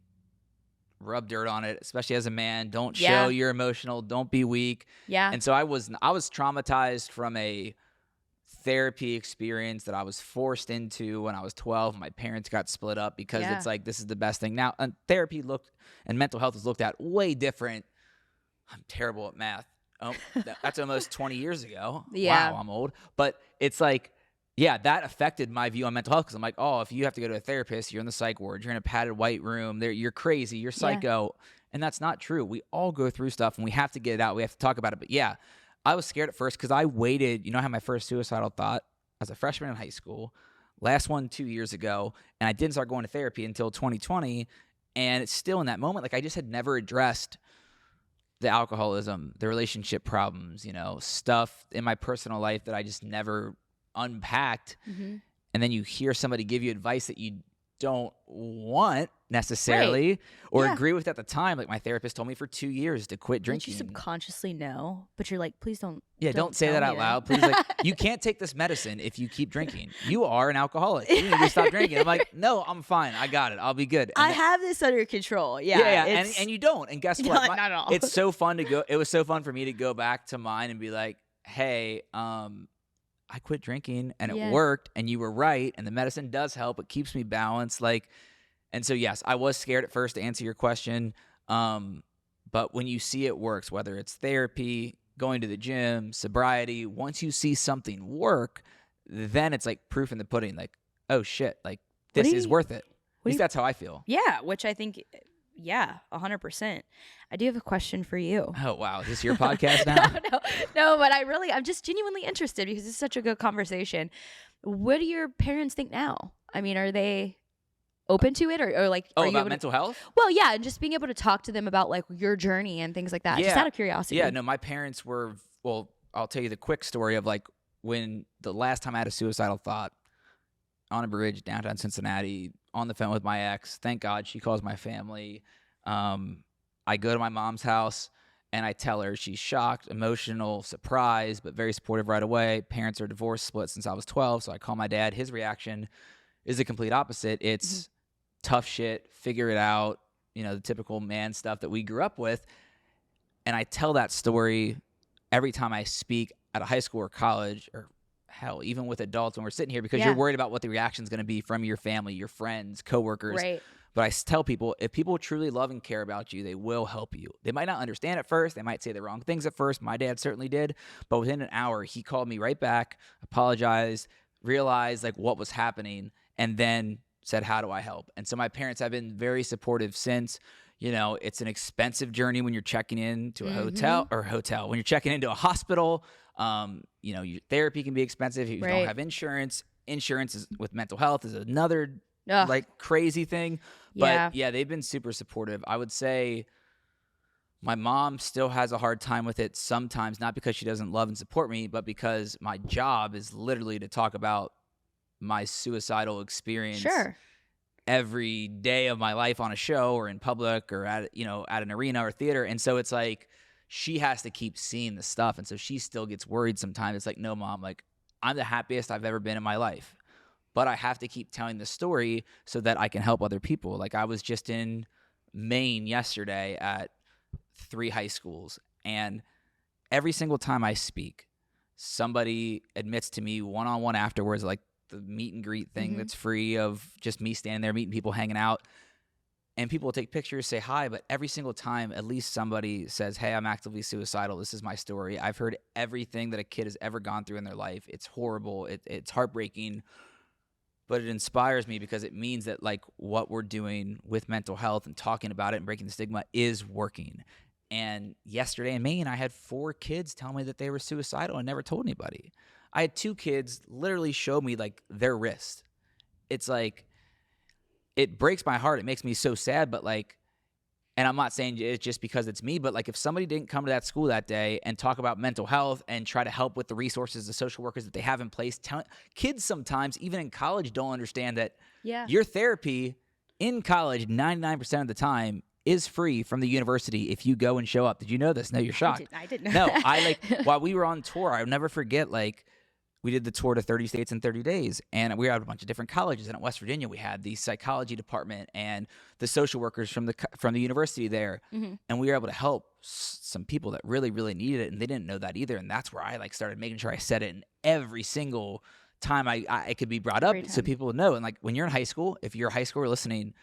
rub dirt on it, especially as a man. Don't show you're emotional. Don't be weak. Yeah. And so I was traumatized from a therapy experience that I was forced into when I was 12. My parents got split up because it's like, this is the best thing. Now, therapy and mental health is looked at way different. I'm terrible at math. Oh, that's almost 20 years ago. Yeah. Wow, I'm old. But it's like, yeah, that affected my view on mental health, because I'm like, oh, if you have to go to a therapist, you're in the psych ward, you're in a padded white room, you're crazy, you're psycho. Yeah. And that's not true. We all go through stuff, and we have to get it out. We have to talk about it. But yeah, I was scared at first because I waited. I had my first suicidal thought as a freshman in high school, last one 2 years ago, and I didn't start going to therapy until 2020. And it's still in that moment. Like, I just had never addressed the alcoholism, the relationship problems, stuff in my personal life that I just never unpacked. Mm-hmm. And then you hear somebody give you advice that you don't want necessarily or agree with at the time. Like, my therapist told me for 2 years to quit drinking. You subconsciously know, but you're like, please don't. Yeah, don't say that out loud. Please, like, you can't take this medicine if you keep drinking. You are an alcoholic. You need to stop drinking. I'm like, no, I'm fine. I got it. I'll be good. And I have this under control. Yeah. And you don't. And guess what? Not at all. It's so fun to go. It was so fun for me to go back to mine and be like, hey, I quit drinking and it worked, and you were right, and the medicine does help. It keeps me balanced. And so, yes, I was scared at first, to answer your question. But when you see it works, whether it's therapy, going to the gym, sobriety, once you see something work, then it's like proof in the pudding. Like, oh shit, like What this do is you- worth it. At what do least you- that's how I feel. Yeah, which I think, yeah, 100%. I do have a question for you. Oh wow, is this your podcast now? No, but I'm just genuinely interested because it's such a good conversation. What do your parents think now? I mean, are they open to it, or like, Oh, are you about able to, mental health? well, yeah, and just being able to talk to them about like your journey and things like that, just Yeah. out of curiosity. Yeah, no, my parents were, well, I'll tell you the quick story of like when the last time I had a suicidal thought on a bridge downtown Cincinnati, on the phone with my ex. Thank God she calls my family. I go to my mom's house and I tell her. She's shocked, emotional, surprised, but very supportive right away. Parents are divorced, split since I was 12. So I call my dad. His reaction is the complete opposite. It's tough shit, figure it out, the typical man stuff that we grew up with. And I tell that story every time I speak at a high school or college, or hell, even with adults when we're sitting here, because you're worried about what the reaction is going to be from your family, your friends, coworkers. Right. But I tell people, if people truly love and care about you, they will help you. They might not understand at first. They might say the wrong things at first. My dad certainly did. But within an hour, he called me right back, apologized, realized like what was happening, and then said, how do I help? And so my parents have been very supportive since. It's an expensive journey when you're checking into a hotel, when you're checking into a hospital. Your therapy can be expensive if you don't have insurance. Insurance is, with mental health, is another like crazy thing. But yeah, they've been super supportive. I would say my mom still has a hard time with it sometimes, not because she doesn't love and support me, but because my job is literally to talk about my suicidal experience every day of my life on a show or in public or at an arena or theater. And so it's like she has to keep seeing the stuff. And so she still gets worried sometimes. It's like, no, Mom, like I'm the happiest I've ever been in my life, but I have to keep telling the story so that I can help other people. Like I was just in Maine yesterday at 3 high schools, and every single time I speak, somebody admits to me one-on-one afterwards, like the meet and greet thing that's free of just me standing there meeting people, hanging out, and people will take pictures, say hi, but every single time at least somebody says, hey, I'm actively suicidal, this is my story. I've heard everything that a kid has ever gone through in their life. It's horrible, it's heartbreaking, but it inspires me because it means that like what we're doing with mental health and talking about it and breaking the stigma is working. And yesterday in Maine, I had 4 kids tell me that they were suicidal and never told anybody. I had 2 kids literally show me like their wrist. It's like, it breaks my heart. It makes me so sad, but like, and I'm not saying it's just because it's me, but like if somebody didn't come to that school that day and talk about mental health and try to help with the resources, the social workers that they have in place, kids sometimes, even in college, don't understand that your therapy in college 99% of the time is free from the university if you go and show up. Did you know this? No, you're shocked. I didn't know. No, while we were on tour, I'll never forget, like, we did the tour to 30 states in 30 days, and we were at a bunch of different colleges. And at West Virginia, we had the psychology department and the social workers from the university there, and we were able to help some people that really, really needed it, and they didn't know that either. And that's where I like started making sure I said it in every single time I could be brought up, so people would know. And like when you're in high school, if you're a high schooler listening,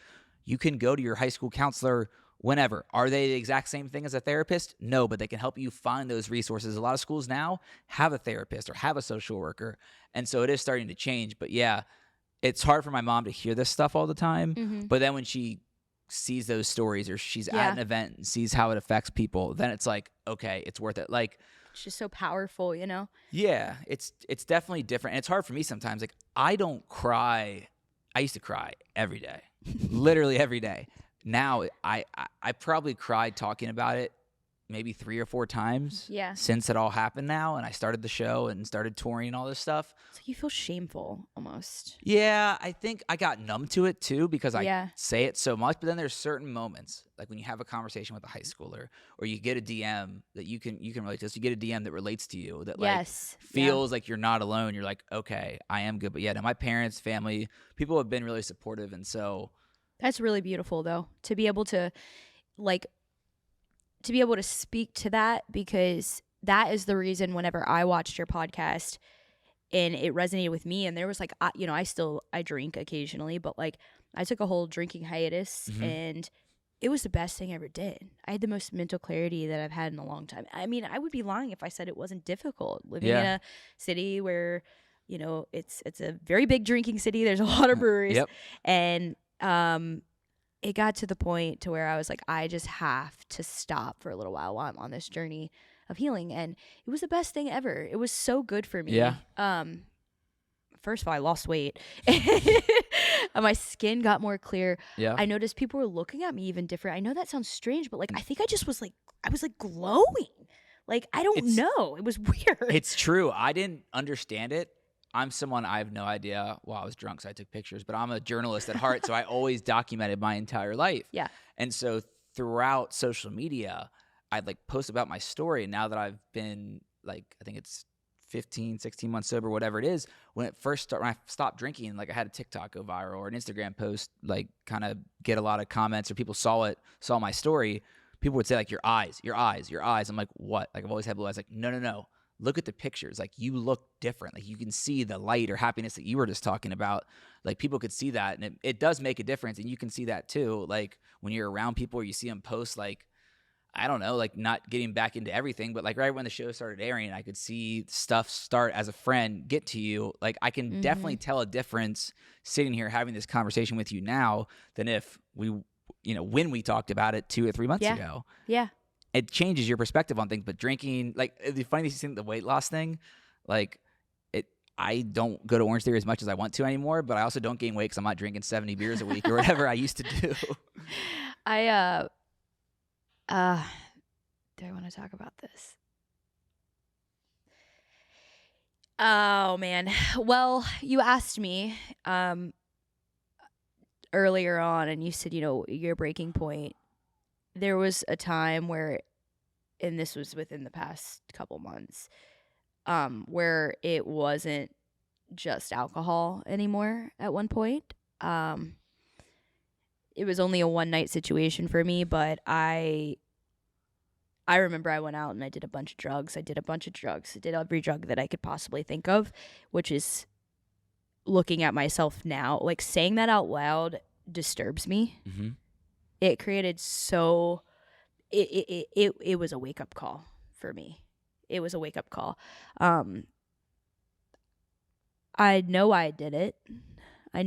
you can go to your high school counselor whenever. Are they the exact same thing as a therapist? No, but they can help you find those resources. A lot of schools now have a therapist or have a social worker. And so it is starting to change. But yeah, it's hard for my mom to hear this stuff all the time. But then when she sees those stories or she's at an event and sees how it affects people, then it's like, okay, it's worth it. Like, it's just so powerful, Yeah, it's definitely different. And it's hard for me sometimes. Like, I don't cry. I used to cry every day, literally every day. Now I probably cried talking about it maybe 3 or 4 times since it all happened now, and I started the show and started touring and all this stuff. So you feel shameful almost. Yeah, I think I got numb to it too because I say it so much, but then there's certain moments, like when you have a conversation with a high schooler or you get a DM that you can relate to this, you get a DM that relates to you, that like feels like you're not alone. You're like, okay, I am good. But yeah, no, my parents, family, people have been really supportive, and so that's really beautiful though, to be able to speak to that, because that is the reason whenever I watched your podcast and it resonated with me, and there was like, I drink occasionally, but like I took a whole drinking hiatus and it was the best thing I ever did. I had the most mental clarity that I've had in a long time. I mean, I would be lying if I said it wasn't difficult living in a city where, You know, it's a very big drinking city. There's a lot of breweries. Yep. And it got to the point to where I was like, I just have to stop for a little while I'm on this journey of healing. And it was the best thing ever. It was so good for me. Yeah. First of all, I lost weight. My skin got more clear. Yeah. I noticed people were looking at me even different. I know that sounds strange, but like I think I just was like glowing. Like I don't know. It was weird. It's true. I didn't understand it. I'm someone, I have no idea. Well, I was drunk, so I took pictures, but I'm a journalist at heart, so I always documented my entire life. Yeah. And so throughout social media, I'd like post about my story. And now that I've been like, I think it's 15, 16 months sober, whatever it is, when I stopped drinking, like I had a TikTok go viral or an Instagram post, like kind of get a lot of comments, or people saw my story. People would say like, your eyes. I'm like, what? Like I've always had blue eyes. Like, no. Look at the pictures. Like you look different. Like you can see the light or happiness that you were just talking about. Like people could see that, and it does make a difference. And you can see that too. Like when you're around people or you see them post, like, I don't know, like not getting back into everything, but like right when the show started airing, I could see stuff start as a friend get to you. Like I can definitely tell a difference sitting here having this conversation with you now than if when we talked about it 2 or 3 months ago. Yeah. It changes your perspective on things. But drinking, like the funny thing, the weight loss thing, like I don't go to Orange Theory as much as I want to anymore, but I also don't gain weight because I'm not drinking 70 beers a week or whatever I used to do. Do I want to talk about this? Oh man. Well, you asked me earlier on, and you said, your breaking point. There was a time where, and this was within the past couple months, where it wasn't just alcohol anymore at one point. It was only a one-night situation for me, but I remember I went out and I did a bunch of drugs. I did every drug that I could possibly think of, which is, looking at myself now, like saying that out loud disturbs me. Mm-hmm. It created it was a wake-up call for me. It was a wake-up call. I know why I did it. I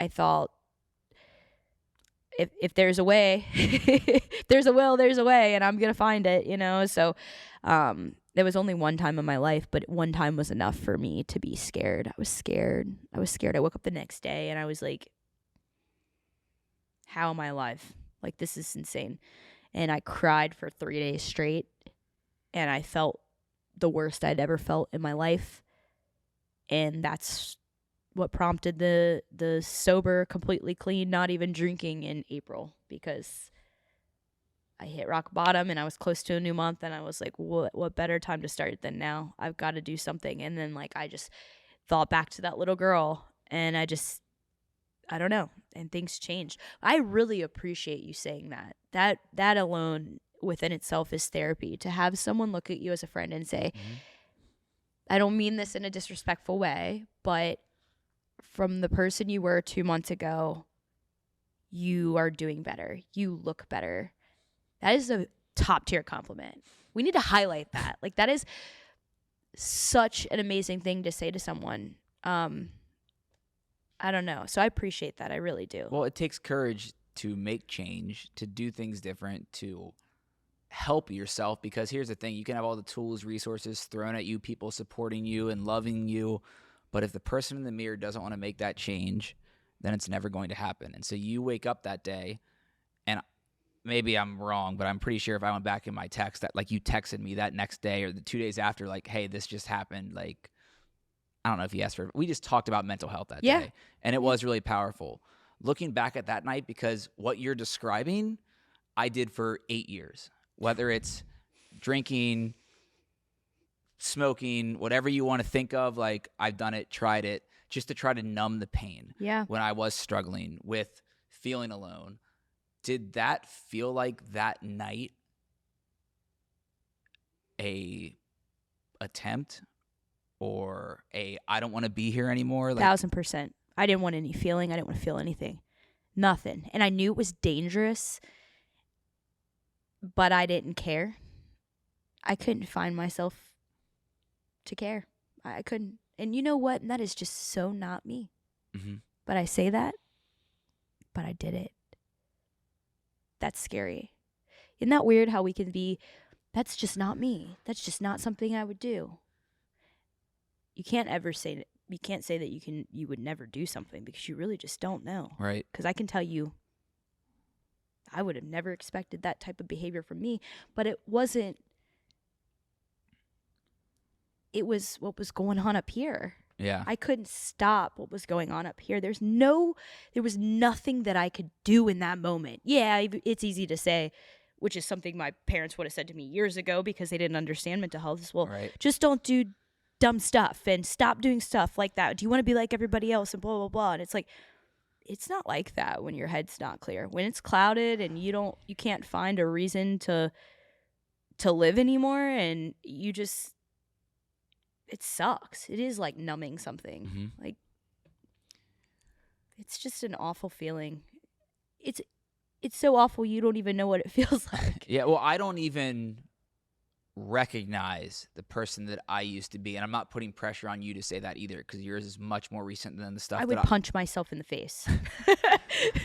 thought, if there's a way, if there's a will, there's a way, and I'm going to find it, So there was only one time in my life, but one time was enough for me to be scared. I was scared. I woke up the next day and I was like, how am I alive? Like, this is insane. And I cried for 3 days straight, and I felt the worst I'd ever felt in my life. And that's what prompted the sober, completely clean, not even drinking in April, because I hit rock bottom and I was close to a new month, and I was like, what better time to start than now? I've got to do something. And then I just thought back to that little girl, and I don't know, and things changed. I really appreciate you saying that. That alone within itself is therapy, to have someone look at you as a friend and say, I don't mean this in a disrespectful way, but from the person you were 2 months ago, you are doing better. You look better. That is a top tier compliment. We need to highlight that. Like, that is such an amazing thing to say to someone. I don't know. So I appreciate that. I really do. Well, it takes courage to make change, to do things different, to help yourself, because here's the thing. You can have all the tools, resources thrown at you, people supporting you and loving you, but if the person in the mirror doesn't want to make that change, then it's never going to happen. And so you wake up that day, and maybe I'm wrong, but I'm pretty sure if I went back in my text that, like, you texted me that next day or the 2 days after, like, hey, this just happened. Like, I don't know if you asked for it. We just talked about mental health that day, and it was really powerful. Looking back at that night, because what you're describing, I did for 8 years, whether it's drinking, smoking, whatever you want to think of. Like, I've done it, tried it, just to try to numb the pain. Yeah. When I was struggling with feeling alone. Did that feel like that night a attempt or I don't want to be here anymore? Like, 1,000%. I didn't want any feeling. I didn't want to feel anything. Nothing. And I knew it was dangerous, but I didn't care. I couldn't find myself to care. I couldn't. And you know what? And that is just so not me. Mm-hmm. But I say that, but I did it. That's scary. Isn't that weird how we can be, that's just not me. That's just not something I would do. You can't ever say that. You can't say that you would never do something because you really just don't know. Right. Because I can tell you, I would have never expected that type of behavior from me, but it wasn't. It was what was going on up here. Yeah. I couldn't stop what was going on up here. There was nothing that I could do in that moment. Yeah, it's easy to say, which is something my parents would have said to me years ago because they didn't understand mental health. Well, right. Just don't do dumb stuff and stop doing stuff like that. Do you want to be like everybody else and blah, blah, blah. And it's like, it's not like that when your head's not clear. When it's clouded and you can't find a reason to live anymore, and you just, it sucks. It is like numbing something. Mm-hmm. Like, it's just an awful feeling. It's so awful you don't even know what it feels like. Yeah, well, I don't even recognize the person that I used to be, and I'm not putting pressure on you to say that either, because yours is much more recent than the stuff I would punch myself in the face.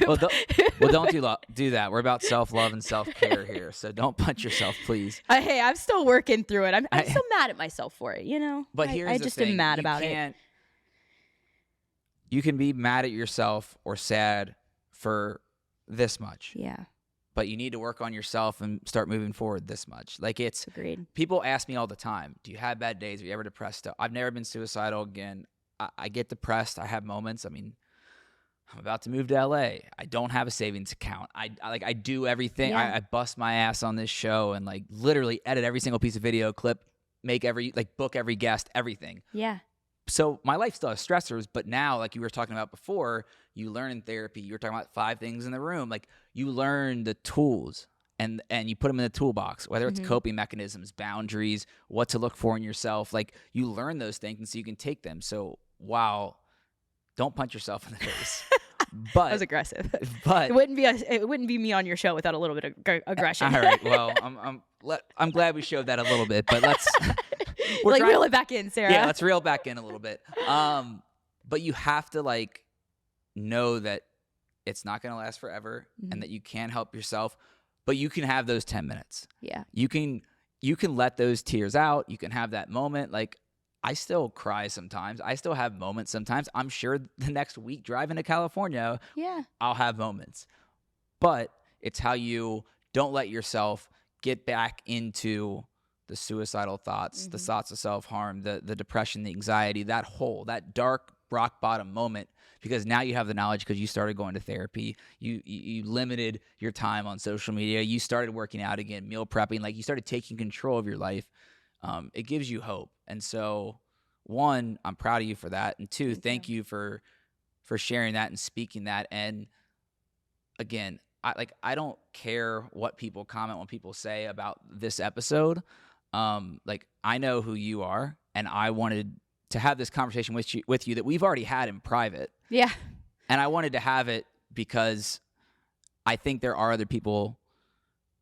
Well, don't do that. We're about self-love and self-care here, so don't punch yourself, please. Hey, I'm still working through it. I'm still mad at myself for it, you know? But here's I the just thing. am mad about it. You can be mad at yourself or sad for this much. Yeah. But you need to work on yourself and start moving forward this much. Like, it's agreed. People ask me all the time, do you have bad days? Are you ever depressed? I've never been suicidal again. I get depressed. I have moments. I mean, I'm about to move to LA. I don't have a savings account. I do everything. Yeah. I bust my ass on this show and like literally edit every single piece of video clip, book every guest, everything. Yeah. So my life still has stressors, but now, like you were talking about before, you learn in therapy, you were talking about 5 things in the room. Like, you learn the tools and you put them in the toolbox, whether it's coping mechanisms, boundaries, what to look for in yourself. Like, you learn those things and so you can take them. So, wow, don't punch yourself in the face. But that was aggressive. But it wouldn't be me on your show without a little bit of aggression. All right. Well, I'm glad we showed that a little bit, but let's reel it back in, Sarah. Yeah, let's reel back in a little bit. But you have to know that it's not going to last forever, and that you can help yourself, but you can have those 10 minutes. Yeah. You can let those tears out. You can have that moment. Like, I still cry sometimes. I still have moments sometimes. I'm sure the next week driving to California, I'll have moments. But it's how you don't let yourself get back into the suicidal thoughts, the thoughts of self-harm, the depression, the anxiety, that dark rock bottom moment, because now you have the knowledge because you started going to therapy. You limited your time on social media. You started working out again, meal prepping. Like, you started taking control of your life. It gives you hope. And so, 1, I'm proud of you for that. And 2, thank you for sharing that and speaking that. And again, I don't care what people comment, what people say about this episode. I know who you are, and I wanted to have this conversation with you that we've already had in private. Yeah. And I wanted to have it because I think there are other people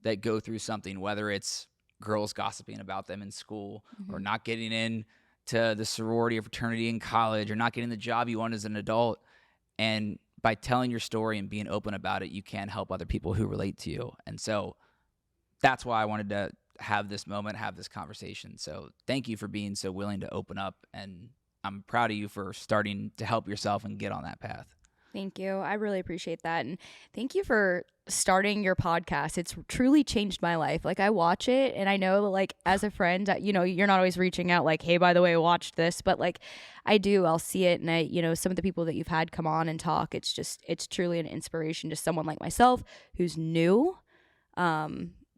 that go through something, whether it's girls gossiping about them in school, or not getting in to the sorority or fraternity in college, or not getting the job you want as an adult. And by telling your story and being open about it, you can help other people who relate to you. And so that's why I wanted to have this moment, have this conversation. So thank you for being so willing to open up, and I'm proud of you for starting to help yourself and get on that path. Thank you. I really appreciate that. And thank you for starting your podcast. It's truly changed my life. Like, I watch it, and I know, like, as a friend, you're not always reaching out like, hey, by the way, watch this, but like, I do. I'll see it. And some of the people that you've had come on and talk, it's truly an inspiration to someone like myself who's new.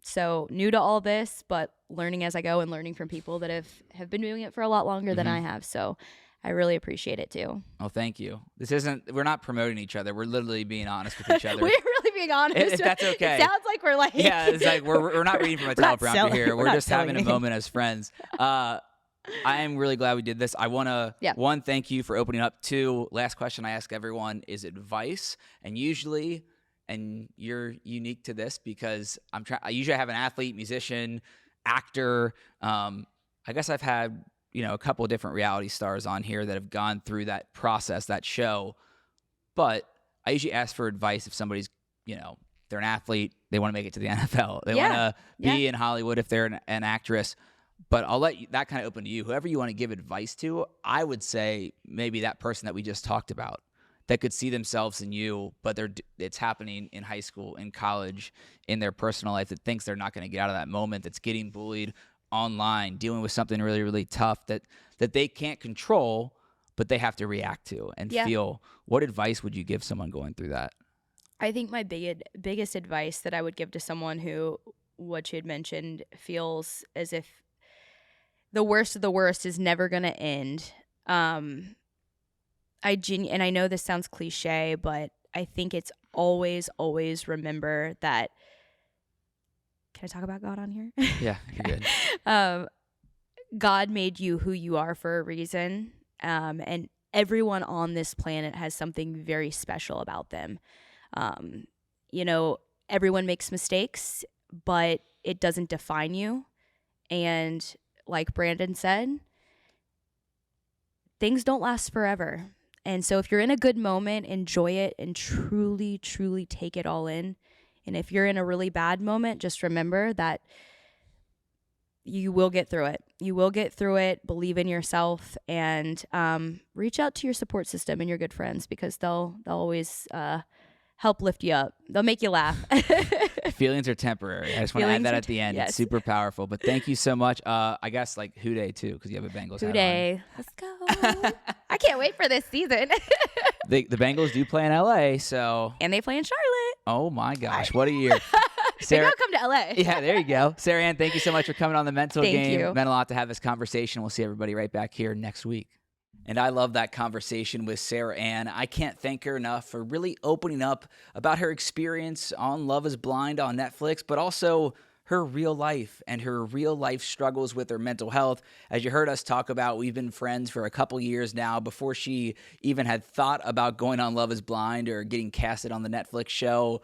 So new to all this, but learning as I go and learning from people that have been doing it for a lot longer than I have. So I really appreciate it too. Oh, thank you. We're not promoting each other. We're literally being honest with each other. We're really being honest. If that's okay. It sounds like we're like, yeah, it's like we're not reading from a teleprompter here. We're just having a moment as friends. I am really glad we did this. I want to, 1, thank you for opening up. 2, last question I ask everyone is advice. And usually, and you're unique to this because I usually have an athlete, musician, actor. I guess I've had a couple of different reality stars on here that have gone through that process, that show. But I usually ask for advice if somebody's, they're an athlete, they want to make it to the NFL, they want to be in Hollywood if they're an actress. But I'll let that kind of open to you. Whoever you want to give advice to, I would say maybe that person that we just talked about that could see themselves in you, but it's happening in high school, in college, in their personal life, that thinks they're not going to get out of that moment, that's getting bullied online, dealing with something really, really tough that they can't control, but they have to react to and feel. What advice would you give someone going through that? I think my biggest advice that I would give to someone who, what you had mentioned, feels as if the worst of the worst is never going to end. And I know this sounds cliche, but I think it's always remember that. Can I talk about God on here? Yeah, you're good. God made you who you are for a reason. And everyone on this planet has something very special about them. Everyone makes mistakes, but it doesn't define you. And like Brandon said, things don't last forever. And so if you're in a good moment, enjoy it and truly, truly take it all in. And if you're in a really bad moment, just remember that you will get through it. You will get through it. Believe in yourself, and reach out to your support system and your good friends, because they'll always help lift you up. They'll make you laugh. Feelings are temporary. I just want to add that at the end. Yes. It's super powerful. But thank you so much. I guess like Houday too, because you have a Bengals hat on. Houday. Let's go. I can't wait for this season. The Bengals do play in LA, so. And they play in Charlotte. Oh my gosh, what a year. Sarah, maybe I'll come to LA. Yeah, there you go. Sarah Ann, thank you so much for coming on the Mental Game. Thank you. It meant a lot to have this conversation. We'll see everybody right back here next week. And I love that conversation with Sarah Ann. I can't thank her enough for really opening up about her experience on Love is Blind on Netflix, but also her real life and her real life struggles with her mental health. As you heard us talk about, we've been friends for a couple years now, before she even had thought about going on Love is Blind or getting casted on the Netflix show.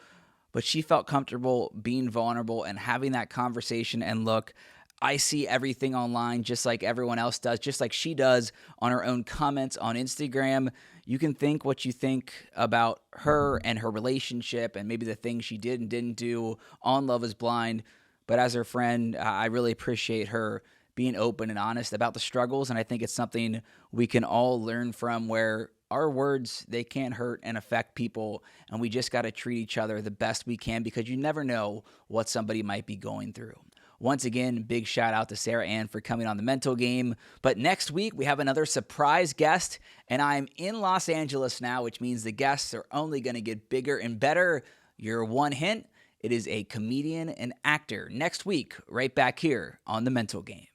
But she felt comfortable being vulnerable and having that conversation. And look, I see everything online just like everyone else does, just like she does on her own comments on Instagram. You can think what you think about her and her relationship and maybe the things she did and didn't do on Love is Blind. But as her friend, I really appreciate her being open and honest about the struggles. And I think it's something we can all learn from, where our words, they can hurt and affect people. And we just got to treat each other the best we can, because you never know what somebody might be going through. Once again, big shout out to Sarah Ann for coming on the Mental Game. But next week, we have another surprise guest, and I'm in Los Angeles now, which means the guests are only going to get bigger and better. Your one hint, it is a comedian and actor next week, right back here on the Mental Game.